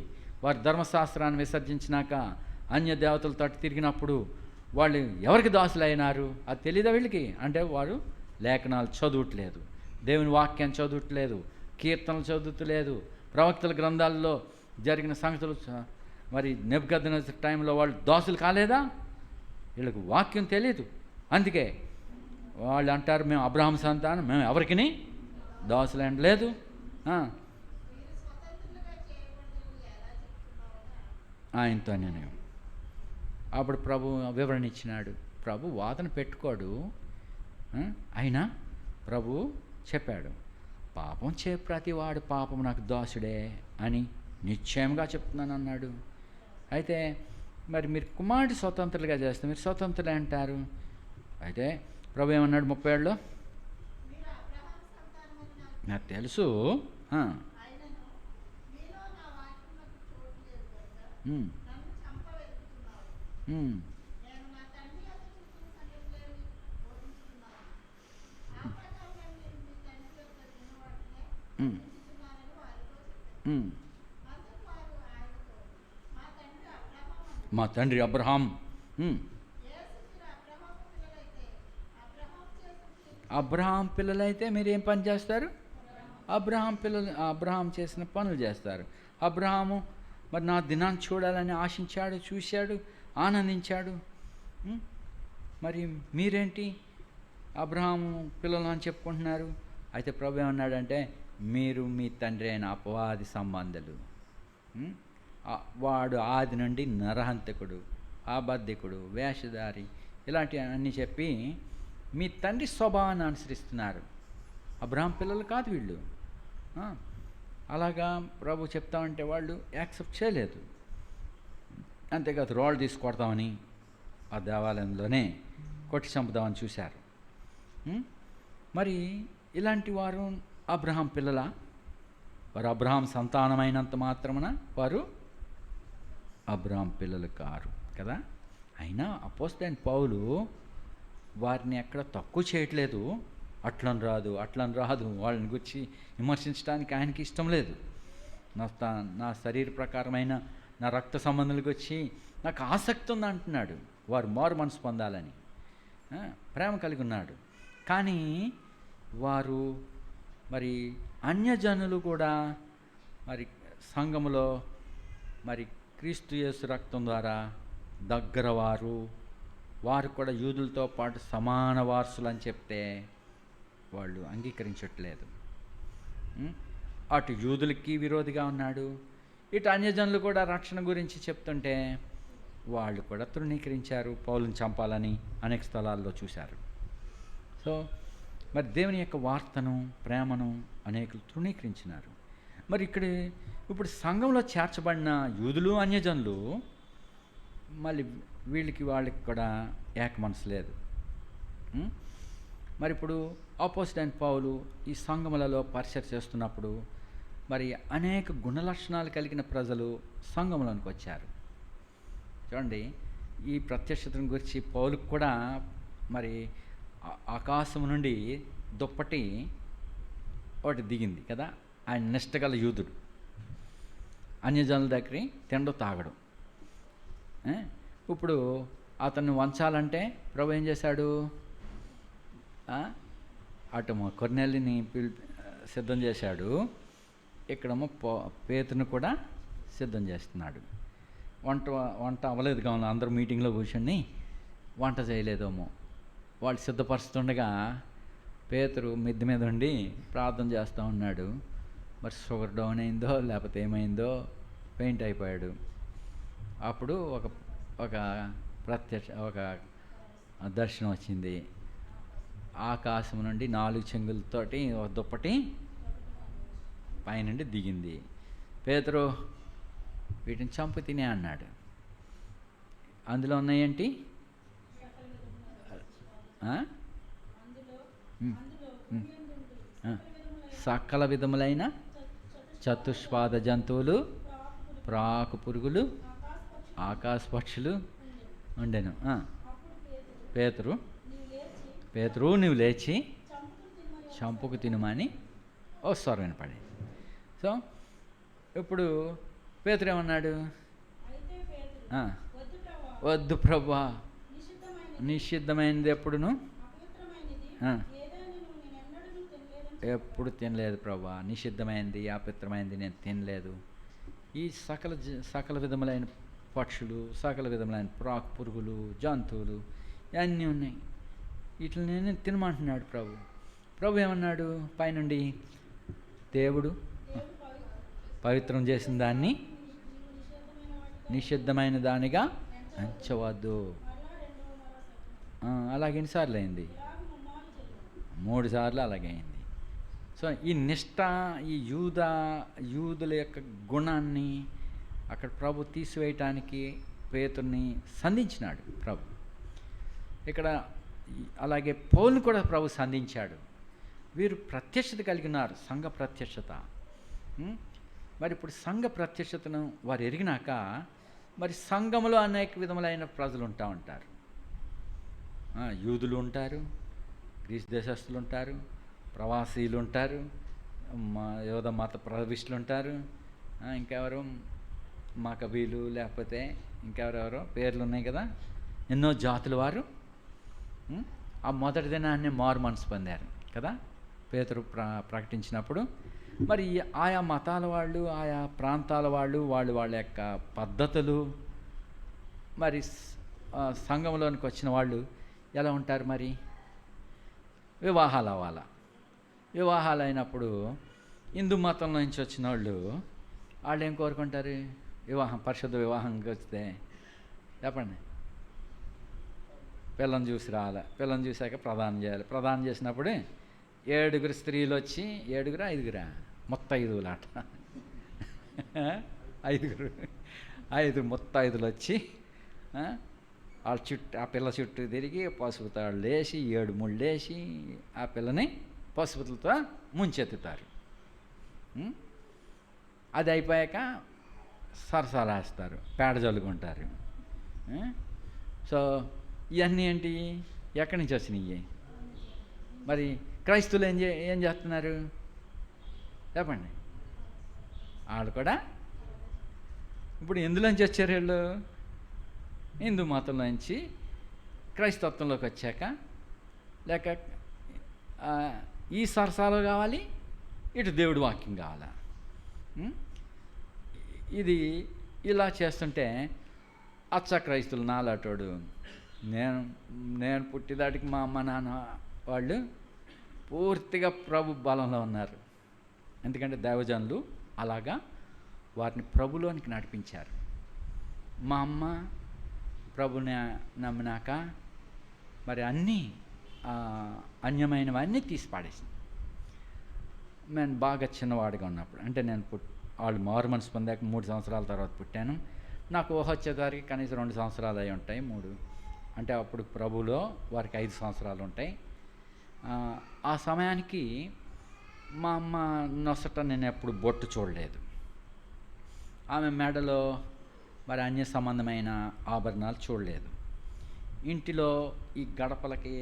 వారు ధర్మశాస్త్రాన్ని విసర్జించినాక అన్య దేవతలు తట్టు తిరిగినప్పుడు వాళ్ళు ఎవరికి దాసులు అయినారు? అది తెలీదా వీళ్ళకి? అంటే వారు లేఖనాలు చదువుట్లేదు, దేవుని వాక్యాన్ని చదువుట్లేదు, కీర్తనలు చదువుతలేదు, ప్రవక్తల గ్రంథాల్లో జరిగిన సంగతులు మరి నెబుకద్నెజర్ టైంలో వాళ్ళు దాసులు కాలేదా? వీళ్ళకి వాక్యం తెలియదు. అందుకే వాళ్ళు అంటారు మేము అబ్రహాం సంతానం, మేము ఎవరికి దాసులు లేదు. ఆయనతో నేను అప్పుడు ప్రభు వివరణ ఇచ్చినాడు. ప్రభు వాదన పెట్టుకోడు, అయినా ప్రభు చెప్పాడు, పాపం చే ప్రతివాడు పాపం నాకు దాసుడే అని నిశ్చయంగా చెప్తున్నాను అన్నాడు. అయితే మరి మీరు కుమారుడు స్వతంత్రులుగా చేస్తే మీరు స్వతంత్రులే అంటారు. అయితే ప్రభు ఏమన్నాడు 37లో? నాకు తెలుసు, మా తండ్రి అబ్రహాం. అబ్రహాం పిల్లలైతే మీరు ఏం పని చేస్తారు? అబ్రహాం చేసిన పనులు చేస్తారు. అబ్రహాము మరి నా దినాన్ని చూడాలని ఆశించాడు, చూశాడు, ఆనందించాడు. మరి మీరేంటి అబ్రహాము పిల్లలు అని చెప్పుకుంటున్నారు? అయితే ప్రభు ఏమన్నాడంటే మీరు మీ తండ్రి అయిన అపవాది సంబంధులు. వాడు ఆది నుండి నరహంతకుడు, అబద్ధికుడు, వేషధారి, ఇలాంటివి అన్నీ చెప్పి మీ తండ్రి స్వభావాన్ని అనుసరిస్తున్నారు. అబ్రహాం పిల్లలు కాదు వీళ్ళు. అలాగా ప్రభు చెప్తామంటే వాళ్ళు యాక్సెప్ట్ చేయలేదు. అంతేకాదు రాళ్ళు తీసి కొడతామని ఆ దేవాలయంలోనే కొట్టి చంపుదామని చూశారు. మరి ఇలాంటి వారు అబ్రహాం పిల్లల, వారు అబ్రహాం సంతానమైనంత మాత్రమున వారు అబ్రహాం పిల్లలు కారు కదా. అయినా అపోస్తలుడైన పౌలు వారిని ఎక్కడ తక్కువ చేయట్లేదు. అట్లని రాదు వాళ్ళని గురించి విమర్శించడానికి ఆయనకి ఇష్టం లేదు. నా శరీర ప్రకారమైన నా రక్త సంబంధాలకు వచ్చి నాకు ఆసక్తి ఉంది అంటున్నాడు. వారు మారు మనసు పొందాలని ప్రేమ కలిగి ఉన్నాడు. కానీ వారు మరి అన్యజనులు కూడా మరి సంఘములో మరి క్రీస్తు యేసు రక్తం ద్వారా దగ్గర వారు కూడా యూదులతో పాటు సమాన వారసులు అని చెప్తే వాళ్ళు అంగీకరించట్లేదు. అటు యూదులకి విరోధిగా ఉన్నాడు, ఇటు అన్యజనులు కూడా రక్షణ గురించి చెప్తుంటే వాళ్ళు కూడా తృణీకరించారు. పౌలుని చంపాలని అనేక స్థలాల్లో చూశారు. సో మరి దేవుని యొక్క వార్తను, ప్రేమను అనేకులు తృణీకరించినారు. మరి ఇప్పుడు సంఘంలో చేర్చబడిన యూదులు, అన్యజనులు మళ్ళీ వాళ్ళకి కూడా ఏక మనసు లేదు. మరి ఇప్పుడు అపోస్తలుడైన పౌలు ఈ సంఘములలో పరిచయం చేస్తున్నప్పుడు మరి అనేక గుణలక్షణాలు కలిగిన ప్రజలు సంఘంలోనికి వచ్చారు. చూడండి, ఈ ప్రత్యక్షతను గురించి పౌలుకు కూడా మరి ఆకాశం నుండి దుప్పటి ఒకటి దిగింది కదా. ఆయన నిష్టగల యూదుడు, అన్యజనుల దగ్గర తిండు తాగడం. ఇప్పుడు అతన్ని వంచాలంటే ప్రభు ఏం చేశాడు? అటు మా కొర్నేలిని సిద్ధం చేశాడు, ఇక్కడేమో పేతురుని కూడా సిద్ధం చేస్తున్నాడు. వంట అవ్వలేదు కావాలి, అందరూ మీటింగ్లో కూర్చొని వంట చేయలేదేమో. వాళ్ళు సిద్ధపరుస్తుండగా పేతురు మిద్దె మీద ఉండి ప్రార్థన చేస్తూ ఉన్నాడు. మరి షుగర్ డౌన్ అయిందో లేకపోతే ఏమైందో పెయింట్ అయిపోయాడు. అప్పుడు ఒక దర్శనం వచ్చింది. ఆకాశం నుండి 4 చెంగులతోటి ఒక దుప్పటి పైనుండి దిగింది. పేతురు వీటిని చంపు తినే అన్నాడు. అందులో ఉన్నాయేంటి? సకల విధములైన చతుష్పాద జంతువులు, ప్రాకు పురుగులు, ఆకాశ పక్షులు ఉండెను. పేతురు నువ్వు లేచి చంపుకు తినుమని ఓ స్వరం వినపడింది. సో ఇప్పుడు పేతురు ఏమన్నాడు? వద్దు ప్రభువా, నిషిద్ధమైనది ఎప్పుడును ఎప్పుడు తినలేదు ప్రభువా, నిషిద్ధమైనది అపవిత్రమైనది నేను తినలేదు. ఈ సకల విధములైన పక్షులు, సకల విధములైన ప్రాకు పురుగులు, జంతువులు ఇవన్నీ ఉన్నాయి, వీటిని నేను తినమంటున్నాడు ప్రభు. ప్రభు ఏమన్నాడు పైనుండి? దేవుడు పవిత్రం చేసిన దాన్ని నిషిద్ధమైన దానిగా ఎంచవద్దు. అలాగే ఎన్నిసార్లు అయింది? 3 సార్లు అలాగే అయింది. సో ఈ నిష్ఠ, ఈ యూదుల యొక్క గుణాన్ని అక్కడ ప్రభు తీసివేయటానికి పేతుర్ని సంధించినాడు ప్రభు. ఇక్కడ అలాగే పౌలుని కూడా ప్రభు సంధించాడు. వీరు ప్రత్యక్షత కలిగి ఉన్నారు, సంఘ ప్రత్యక్షత. మరి ఇప్పుడు సంఘ ప్రత్యక్షతను వారు ఎరిగినాక మరి సంఘంలో అనేక విధములైన ప్రజలు ఉంటారు. యూదులు ఉంటారు, గ్రీస్ దేశస్తులు ఉంటారు, ప్రవాసీలు ఉంటారు, యోధ మత ప్రవిష్టులు ఉంటారు, ఇంకెవరు మకబీలు, లేకపోతే ఇంకెవరెవరో పేర్లు ఉన్నాయి కదా, ఎన్నో జాతుల వారు ఆ మొదటి దినాన్ని మారు మనసు పొందారు కదా పేతురు ప్రకటించినప్పుడు. మరి ఆయా మతాల వాళ్ళు, ఆయా ప్రాంతాల వాళ్ళు, వాళ్ళ యొక్క పద్ధతులు, మరి సంఘంలోనికి వచ్చిన వాళ్ళు ఎలా ఉంటారు? మరి వివాహాలు అవ్వాలా. వివాహాలు అయినప్పుడు హిందూ మతంలో నుంచి వచ్చిన వాళ్ళు ఏం కోరుకుంటారు? పరిశుద్ధ వివాహంకి వస్తే చెప్పండి, పిల్లని చూసి రావాలి, పిల్లని చూశాక ప్రదానం చేయాలి. ప్రదానం చేసినప్పుడు 7 స్త్రీలు వచ్చి 7 5 మొత్తం 5 అట్లా ఐదుగురు ముత్తైదులు వచ్చి వాళ్ళ చుట్టూ ఆ పిల్ల చుట్టూ తిరిగి పసుపు తాళ్ళు వేసి 7 ముళ్ళు వేసి ఆ పిల్లని పసుపులతో ముంచెత్తుతారు. అది అయిపోయాక సరసాలు వేస్తారు, పేడ జల్లుకుంటారు. సో ఇవన్నీ ఏంటి, ఎక్కడి నుంచి వచ్చినాయి? మరి క్రైస్తవులు ఏం చేస్తున్నారు చెప్పండి? వాళ్ళు కూడా ఇప్పుడు ఎందులోంచి వచ్చారు? వీళ్ళు హిందూ మతంలోంచి క్రైస్తత్వంలోకి వచ్చాక, లేక ఈ సరసాలు కావాలి, ఇటు దేవుడి వాక్యం కావాలా? ఇది ఇలా చేస్తుంటే అచ్చ క్రైస్తువులు నాలాటోడు, నేను పుట్టిదాటికి మా అమ్మ నాన్న వాళ్ళు పూర్తిగా ప్రభు బలంలో ఉన్నారు. ఎందుకంటే దైవజనులు అలాగా వారిని ప్రభులోనికి నడిపించారు. మా అమ్మ ప్రభుని నమ్మినాక మరి అన్నీ అన్యమైనవన్నీ తీసి పాడేసింది. నేను బాగా చిన్నవాడిగా ఉన్నప్పుడు, అంటే నేను వాళ్ళు మారు మనసు పొందాక 3 సంవత్సరాల తర్వాత పుట్టాను. నాకు ఊహ వచ్చేసరికి కనీసం 2 సంవత్సరాలు అయి ఉంటాయి, 3. అంటే అప్పుడు ప్రభులో వారికి 5 సంవత్సరాలు ఉంటాయి. ఆ సమయానికి మా అమ్మ నొసట నేను ఎప్పుడు బొట్టు చూడలేదు. ఆమె మెడలో మరి అన్య సంబంధమైన ఆభరణాలు చూడలేదు. ఇంటిలో ఈ గడపలకి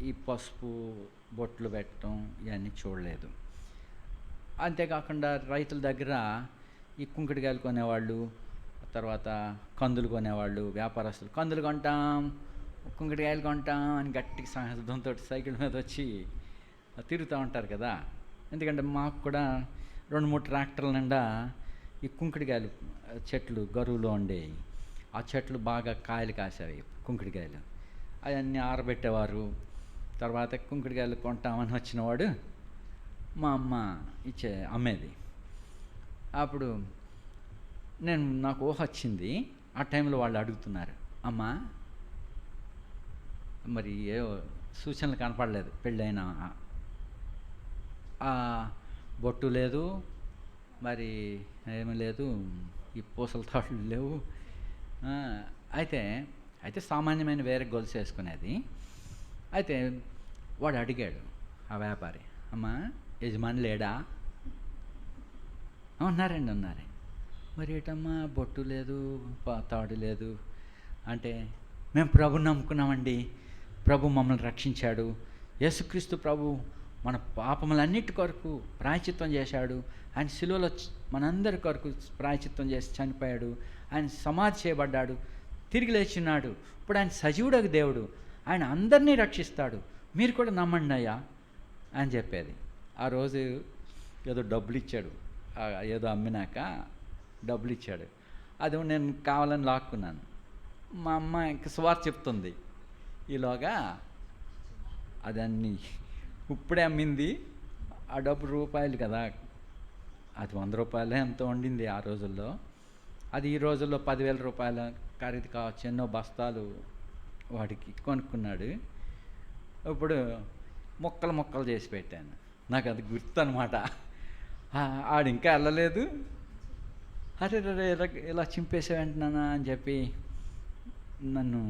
ఈ పసుపు బొట్లు పెట్టడం ఇవన్నీ చూడలేదు. అంతేకాకుండా రైతుల దగ్గర ఈ కుంకుడికాయలు కొనేవాళ్ళు, తర్వాత కందులు కొనేవాళ్ళు, వ్యాపారస్తులు కందులు కొంటాం, కుంకుడికాయలు కొంటాం అని గట్టి శబ్దంతో సైకిల్ మీద వచ్చి తిరుగుతూ ఉంటారు కదా. ఎందుకంటే మాకు కూడా 2-3 ట్రాక్టర్ల నిండా ఈ కుంకుడికాయలు చెట్లు గరువులో ఉండేవి. ఆ చెట్లు బాగా కాయలు కాసేవి, కుంకుడికాయలు. అవన్నీ ఆరబెట్టేవారు. తర్వాత కుంకుడికాయలు కొంటామని వచ్చినవాడు మా అమ్మ అమ్మేది. అప్పుడు నాకు ఊహ వచ్చింది. ఆ టైంలో వాళ్ళు అడుగుతున్నారు, అమ్మ మరి ఏ సూచనలు కనపడలేదు, పెళ్ళైన బొట్టు లేదు, మరి ఏమీ లేదు, ఈ పూసల తాళ్ళు లేవు. అయితే సామాన్యమైన వేరే గొలుసు వేసుకునేది. అయితే వాడు అడిగాడు ఆ వ్యాపారి, అమ్మ యజమాని లేడా? ఉన్నారండి, ఉన్నారు. మరి ఏటమ్మా బొట్టు లేదు, తాడు లేదు అంటే, మేము ప్రభుని నమ్ముకున్నామండి, ప్రభు మమ్మల్ని రక్షించాడు, యేసుక్రీస్తు ప్రభు మన పాపములన్నిటి కొరకు ప్రాయశ్చిత్తం చేశాడు, ఆయన శిలువలో మనందరి కొరకు ప్రాయశ్చిత్తం చేసి చనిపోయాడు, ఆయన సమాధి చేయబడ్డాడు, తిరిగి లేచినాడు, ఇప్పుడు ఆయన సజీవుడకు దేవుడు, ఆయన అందరినీ రక్షిస్తాడు, మీరు కూడా నమ్మండి అయ్యా అని చెప్పేది. ఆ రోజు ఏదో డబ్బులు ఇచ్చాడు, ఏదో అమ్మినాక డబ్బులు ఇచ్చాడు. అది నేను కావాలని లాక్కున్నాను. మా అమ్మ ఇంక సువార్త చెప్తుంది. ఈలోగా అదన్నీ ఇప్పుడే అమ్మింది. ఆ డబ్బు రూపాయలు కదా, అది 100 రూపాయలే ఎంతో ఉండింది ఆ రోజుల్లో. అది ఈ రోజుల్లో 10,000 రూపాయల ఖరీదు కావచ్చు. ఎన్నో బస్తాలు వాడికి కొనుక్కున్నాడు. ఇప్పుడు ముక్కలు చేసి పెట్టాను. నాకు అది గుర్తు అనమాట. ఆడు ఇంకా వెళ్ళలేదు. అరే ఇలా చింపేసావంటున్నానా అని చెప్పి నన్ను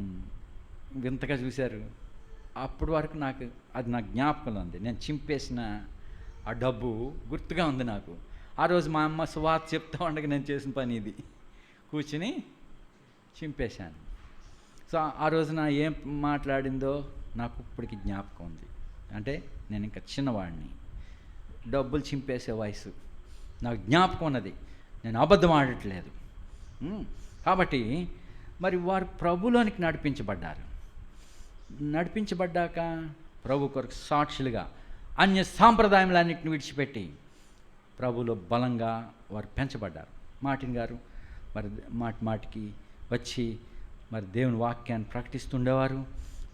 వింతగా చూశారు. అప్పటి వరకు నాకు జ్ఞాపకంలో ఉంది. నేను చింపేసిన ఆ డబ్బు గుర్తుగా ఉంది నాకు. ఆ రోజు మా అమ్మ సువార్త చెప్తా ఉండగా నేను చేసిన పని ఇది, కూర్చుని చింపేశాను. సో ఆ రోజున ఏం మాట్లాడిందో నాకు ఇప్పటికి జ్ఞాపకం ఉంది. అంటే నేను ఇంకా చిన్నవాడిని, డబ్బులు చింపేసే వయసు నాకు జ్ఞాపకం ఉన్నది. నేను అబద్ధం ఆడట్లేదు. కాబట్టి మరి వారు ప్రభులోనికి నడిపించబడ్డాక ప్రభు కొరకు సాక్షులుగా అన్య సాంప్రదాయములన్నింటిని విడిచిపెట్టి ప్రభులో బలంగా వారు పెంచబడ్డారు. మార్టిన్ గారు మరి మాటికి వచ్చి మరి దేవుని వాక్యాన్ని ప్రకటిస్తుండేవారు.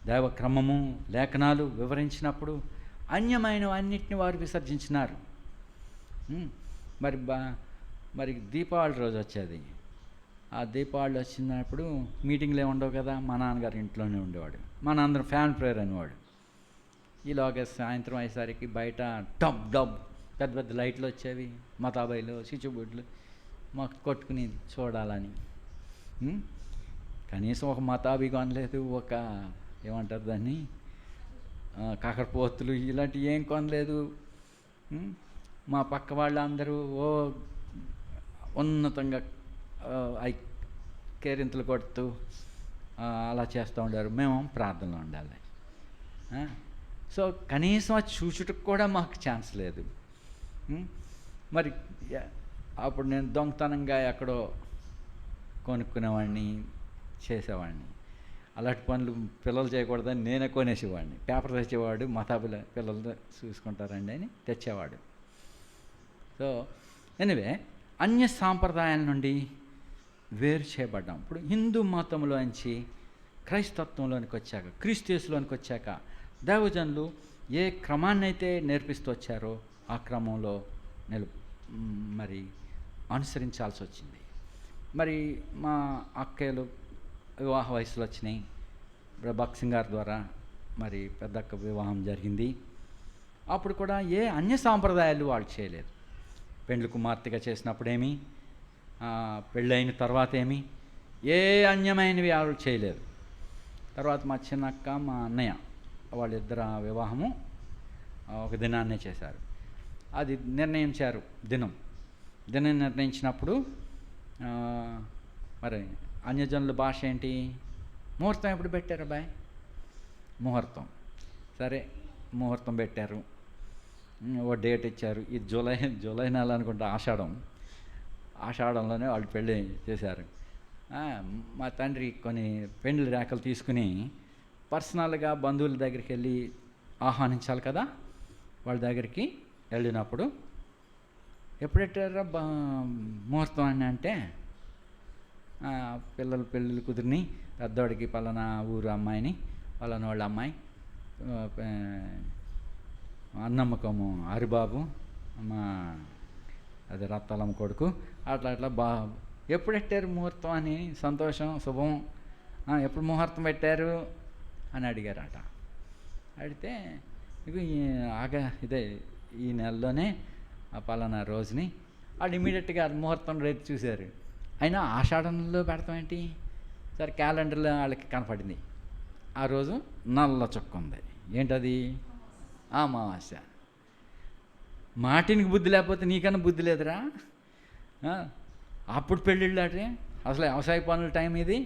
దైవ క్రమము లేఖనాలు వివరించినప్పుడు అన్యమైనవన్నిటిని వారు విసర్జించినారు. మరి దీపావళి రోజు వచ్చేది. ఆ దీపావళి వచ్చినప్పుడు మీటింగ్లు ఏమి ఉండవు కదా, మా నాన్నగారు ఇంట్లోనే ఉండేవాడు. మా నాన్నగారు ఫ్యాన్ ప్రేయర్ అనేవాడు. ఈలోగా సాయంత్రం అయ్యేసరికి బయట డబ్ పెద్ద పెద్ద లైట్లు వచ్చేవి, మతాబాయిలు, స్విచ్ బోర్డులు. మాకు కొట్టుకుని చూడాలని. కనీసం ఒక మతాబి కొనలేదు, ఒక ఏమంటారు దాన్ని, కాకరపోతులు ఇలాంటివి ఏం కొనలేదు. మా పక్క వాళ్ళందరూ ఓ ఉన్నతంగా కేరింతలు కొడుతూ అలా చేస్తూ ఉండారు. మేము ప్రార్థనలో ఉండాలి. సో కనీసం అది చూచుటకు కూడా మాకు ఛాన్స్ లేదు. మరి అప్పుడు నేను దొంగతనంగా ఎక్కడో కొనుక్కునేవాడిని, చేసేవాడిని. అలాంటి పనులు పిల్లలు చేయకూడదని నేనే కొనేసేవాడిని. పేపర్ తెచ్చేవాడు, మతాబుల పిల్లలు చూసుకుంటారండి అని తెచ్చేవాడు. సో ఎనివే, అన్య సాంప్రదాయాల నుండి వేరు చేయబడ్డాం. ఇప్పుడు హిందూ మతంలోంచి క్రైస్తత్వంలోనికి వచ్చాక, క్రీస్తులోనికి వచ్చాక దైవజనులు ఏ క్రమాన్ని అయితే నేర్పిస్తూ వచ్చారో ఆ క్రమంలో మరి అనుసరించాల్సి వచ్చింది. మరి మా అక్కలు వివాహ వయసులో వచ్చినాయి. భక్సింగ్ గారి ద్వారా మరి పెద్దక్క వివాహం జరిగింది. అప్పుడు కూడా ఏ అన్య సాంప్రదాయాలు వాళ్ళు చేయలేదు. పెండ్లి కుమార్తెగా చేసినప్పుడేమి, పెళ్ళైన తర్వాత ఏమి, ఏ అన్యమైనవి వాళ్ళు చేయలేదు. తర్వాత మా చిన్నక్క, మా అన్నయ్య వాళ్ళిద్దరు వివాహము ఒక దినాన్నే చేశారు. అది నిర్ణయించారు. దినం నిర్ణయించినప్పుడు మరి అన్యజనుల భాష ఏంటి? ముహూర్తం ఎప్పుడు పెట్టారు అబ్బాయి? ముహూర్తం. సరే, ముహూర్తం పెట్టారు, ఓ డేట్ ఇచ్చారు. ఇది జూలై నెల అనుకుంటా, ఆషాఢంలోనే వాళ్ళు పెళ్ళి చేశారు. మా తండ్రి కొన్ని పెండ్లి రేఖలు తీసుకుని పర్సనల్గా బంధువుల దగ్గరికి వెళ్ళి ఆహ్వానించాలి కదా. వాళ్ళ దగ్గరికి వెళ్ళినప్పుడు ఎప్పుడెట్టారా ముహూర్తం అని అంటే, పెళ్ళిళ్ళు కుదిరిని, పెద్దవాడికి పలానా ఊరు అమ్మాయిని, పలానా వాళ్ళ అమ్మాయి, అన్నమ్మకము హరిబాబు, మా అది రత్తాలమ్మ కొడుకు, అట్లా ఎప్పుడు పెట్టారు ముహూర్తం అని సంతోషం, శుభం. ఎప్పుడు ముహూర్తం పెట్టారు అని అడిగారట. అడిగితే ఇదే ఈ నెలలోనే పలానా రోజుని వాళ్ళు ఇమీడియట్గా ముహూర్తం రేపు చూశారు. అయినా ఆషాఢంలో పెడతాం ఏంటి? సరే, క్యాలెండర్లో వాళ్ళకి కనపడింది. ఆ రోజు నల్ల చుక్క ఉంది. ఏంటది? అమావాస్య. మాటినికి బుద్ధి లేకపోతే నీకన్నా బుద్ధి లేదురా? అప్పుడు పెళ్ళిళ్ళు అంటే అసలు వ్యవసాయ పనుల టైం ఇది.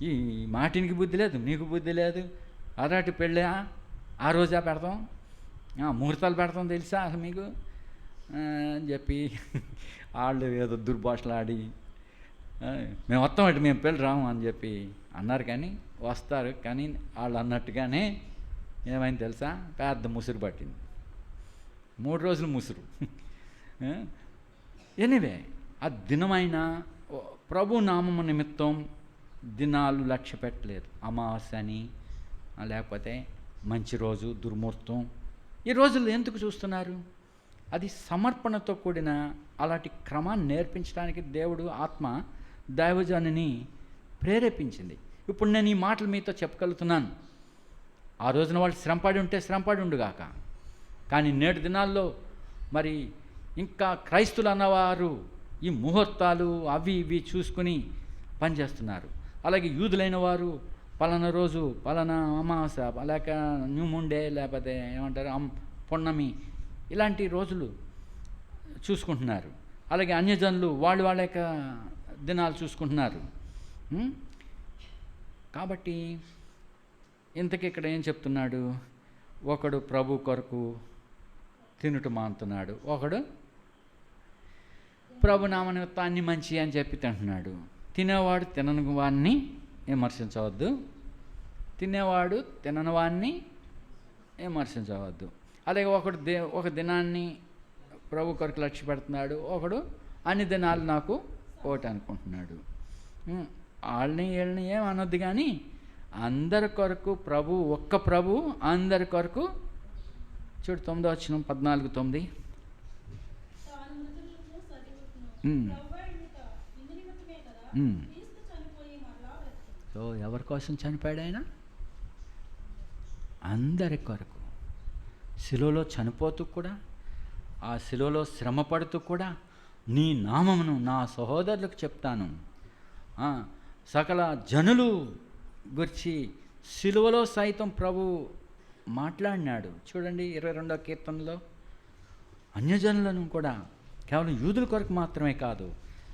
ఈ మాటినికి బుద్ధి లేదు, నీకు బుద్ధి లేదు. అలాంటి పెళ్ళి ఆ రోజా పెడతాం, ముహూర్తాలు పెడతాం తెలుసా అసలు మీకు అని చెప్పి వాళ్ళు ఏదో దుర్భాషలాడి మేము వస్తాం అంటే మేము పెళ్ళి రాము అని చెప్పి అన్నారు. కానీ వస్తారు. కానీ వాళ్ళు అన్నట్టుగానే ఏమైంది తెలుసా? పెద్ద ముసురు పట్టింది. 3 రోజులు ముసురు. ఎనివే, ఆ దినమైన ప్రభు నామము నిమిత్తం దినాలు లక్ష్య పెట్టలేదు. అమావాస్య అని, లేకపోతే మంచి రోజు, దుర్ముహూర్తం, ఈ రోజుల్లో ఎందుకు చూస్తున్నారు? అది సమర్పణతో కూడిన అలాంటి క్రమాన్ని నేర్పించడానికి దేవుడు ఆత్మ దైవజనుని ప్రేరేపించింది. ఇప్పుడు నేను ఈ మాటలు మీతో చెప్పగలుగుతున్నాను. ఆ రోజున వాళ్ళు శ్రమపడి ఉంటే శ్రమపడి ఉండుగాక. కానీ నేటి దినాల్లో మరి ఇంకా క్రైస్తులు అన్నవారు ఈ ముహూర్తాలు అవి ఇవి చూసుకుని పనిచేస్తున్నారు. అలాగే యూదులైన వారు పలానా రోజు, పలానా అమావాస్య, లేక న్యూ మూన్ డే, లేకపోతే ఏమంటారు పున్నమి, ఇలాంటి రోజులు చూసుకుంటున్నారు. అలాగే అన్యజనులు వాళ్ళ యొక్క దినాలు చూసుకుంటున్నారు. కాబట్టి ఇంతకీ ఇక్కడ ఏం చెప్తున్నాడు? ఒకడు ప్రభు కొరకు తినుట మానుతున్నాడు, ఒకడు ప్రభు నామ నిమిత్తాన్ని మంచి అని చెప్పి తింటున్నాడు. తినేవాడు తినని వాడిని విమర్శించవద్దు, తినేవాడు తినని వాడిని విమర్శించవద్దు. అలాగే ఒకడు ఒక దినాన్ని ప్రభు కొరకు లక్ష్య పెడుతున్నాడు, ఒకడు అన్ని దినాలు నాకు ఒకటి అనుకుంటున్నాడు. వాళ్ళని వీళ్ళని ఏం అనొద్దు, కానీ అందరి కొరకు ప్రభు, ఒక్క ప్రభు అందరి కొరకు. చూడు 9వ వచనం, 14:9. సో ఎవరి కోసం చనిపోయాడు ఆయన? అందరి కొరకు. శిలువలో చనిపోతూ కూడా, ఆ శిలువలో శ్రమ పడుతూ కూడా, నీ నామమును నా సహోదరులకు చెప్తాను. సకల జనులు గురించి సిలువలో సైతం ప్రభు మాట్లాడినాడు. చూడండి 22వ కీర్తనలో అన్యజనులను కూడా, కేవలం యూదుల కొరకు మాత్రమే కాదు.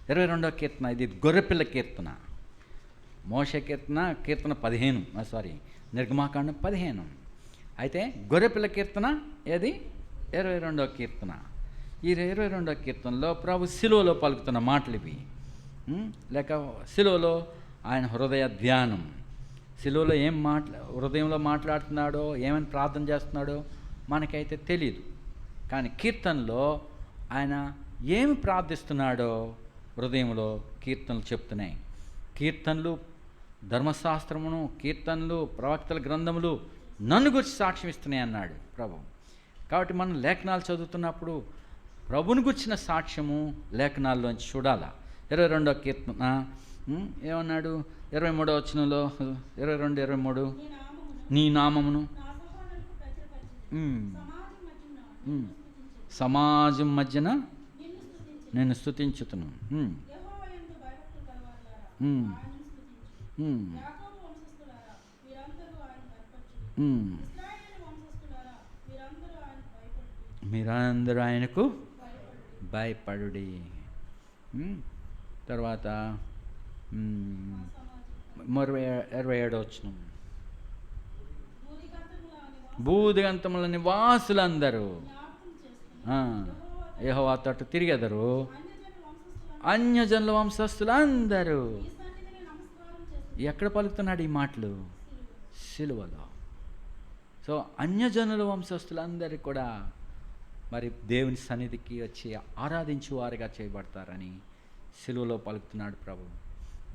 22వ కీర్తన, ఇది గొర్రెపిల్ల కీర్తన. మోషే కీర్తన 15, నిర్గమాకాండం 15. అయితే గొర్రెపిల్ల కీర్తన ఏది? 22వ కీర్తన. ఈ 22వ కీర్తనలో ప్రభు సిలువలో పలుకుతున్న మాటలు ఇవి. లేక సిలువలో ఆయన హృదయ ధ్యానం, సిలువలో ఏం హృదయంలో మాట్లాడుతున్నాడో, ఏమని ప్రార్థన చేస్తున్నాడో మనకైతే తెలియదు. కానీ కీర్తనలో ఆయన ఏమి ప్రార్థిస్తున్నాడో హృదయంలో కీర్తనలు చెప్తున్నాయి. కీర్తనలు ధర్మశాస్త్రమును, కీర్తనలు ప్రవక్తల గ్రంథములు నన్ను గురించి సాక్ష్యం ఇస్తున్నాయి అన్నాడు ప్రభు. కాబట్టి మనం లేఖనాలు చదువుతున్నప్పుడు ప్రభుని గురించిన సాక్ష్యము లేఖనాల్లోంచి చూడాలా. 22వ కీర్తన ఏమన్నాడు? 23వ వచనంలో 22-23, నీ నామమును సమాజం మధ్యన నేను స్తుతించుతును. మీరందరూ ఆయనకు భయపడుడి. తర్వాత 27వ వచనం, భూదిగంతముల నివాసులందరూ యెహోవా తట్టు తిరిగెదరు, అన్యజనుల వంశస్థులందరూ. ఎక్కడ పలుకుతున్నాడు ఈ మాటలు? సిలువలో. సో అన్యజనుల వంశస్థులందరూ కూడా మరి దేవుని సన్నిధికి వచ్చి ఆరాధించువారుగా చేయబడతారని సిలువలో పలుకుతున్నాడు ప్రభు.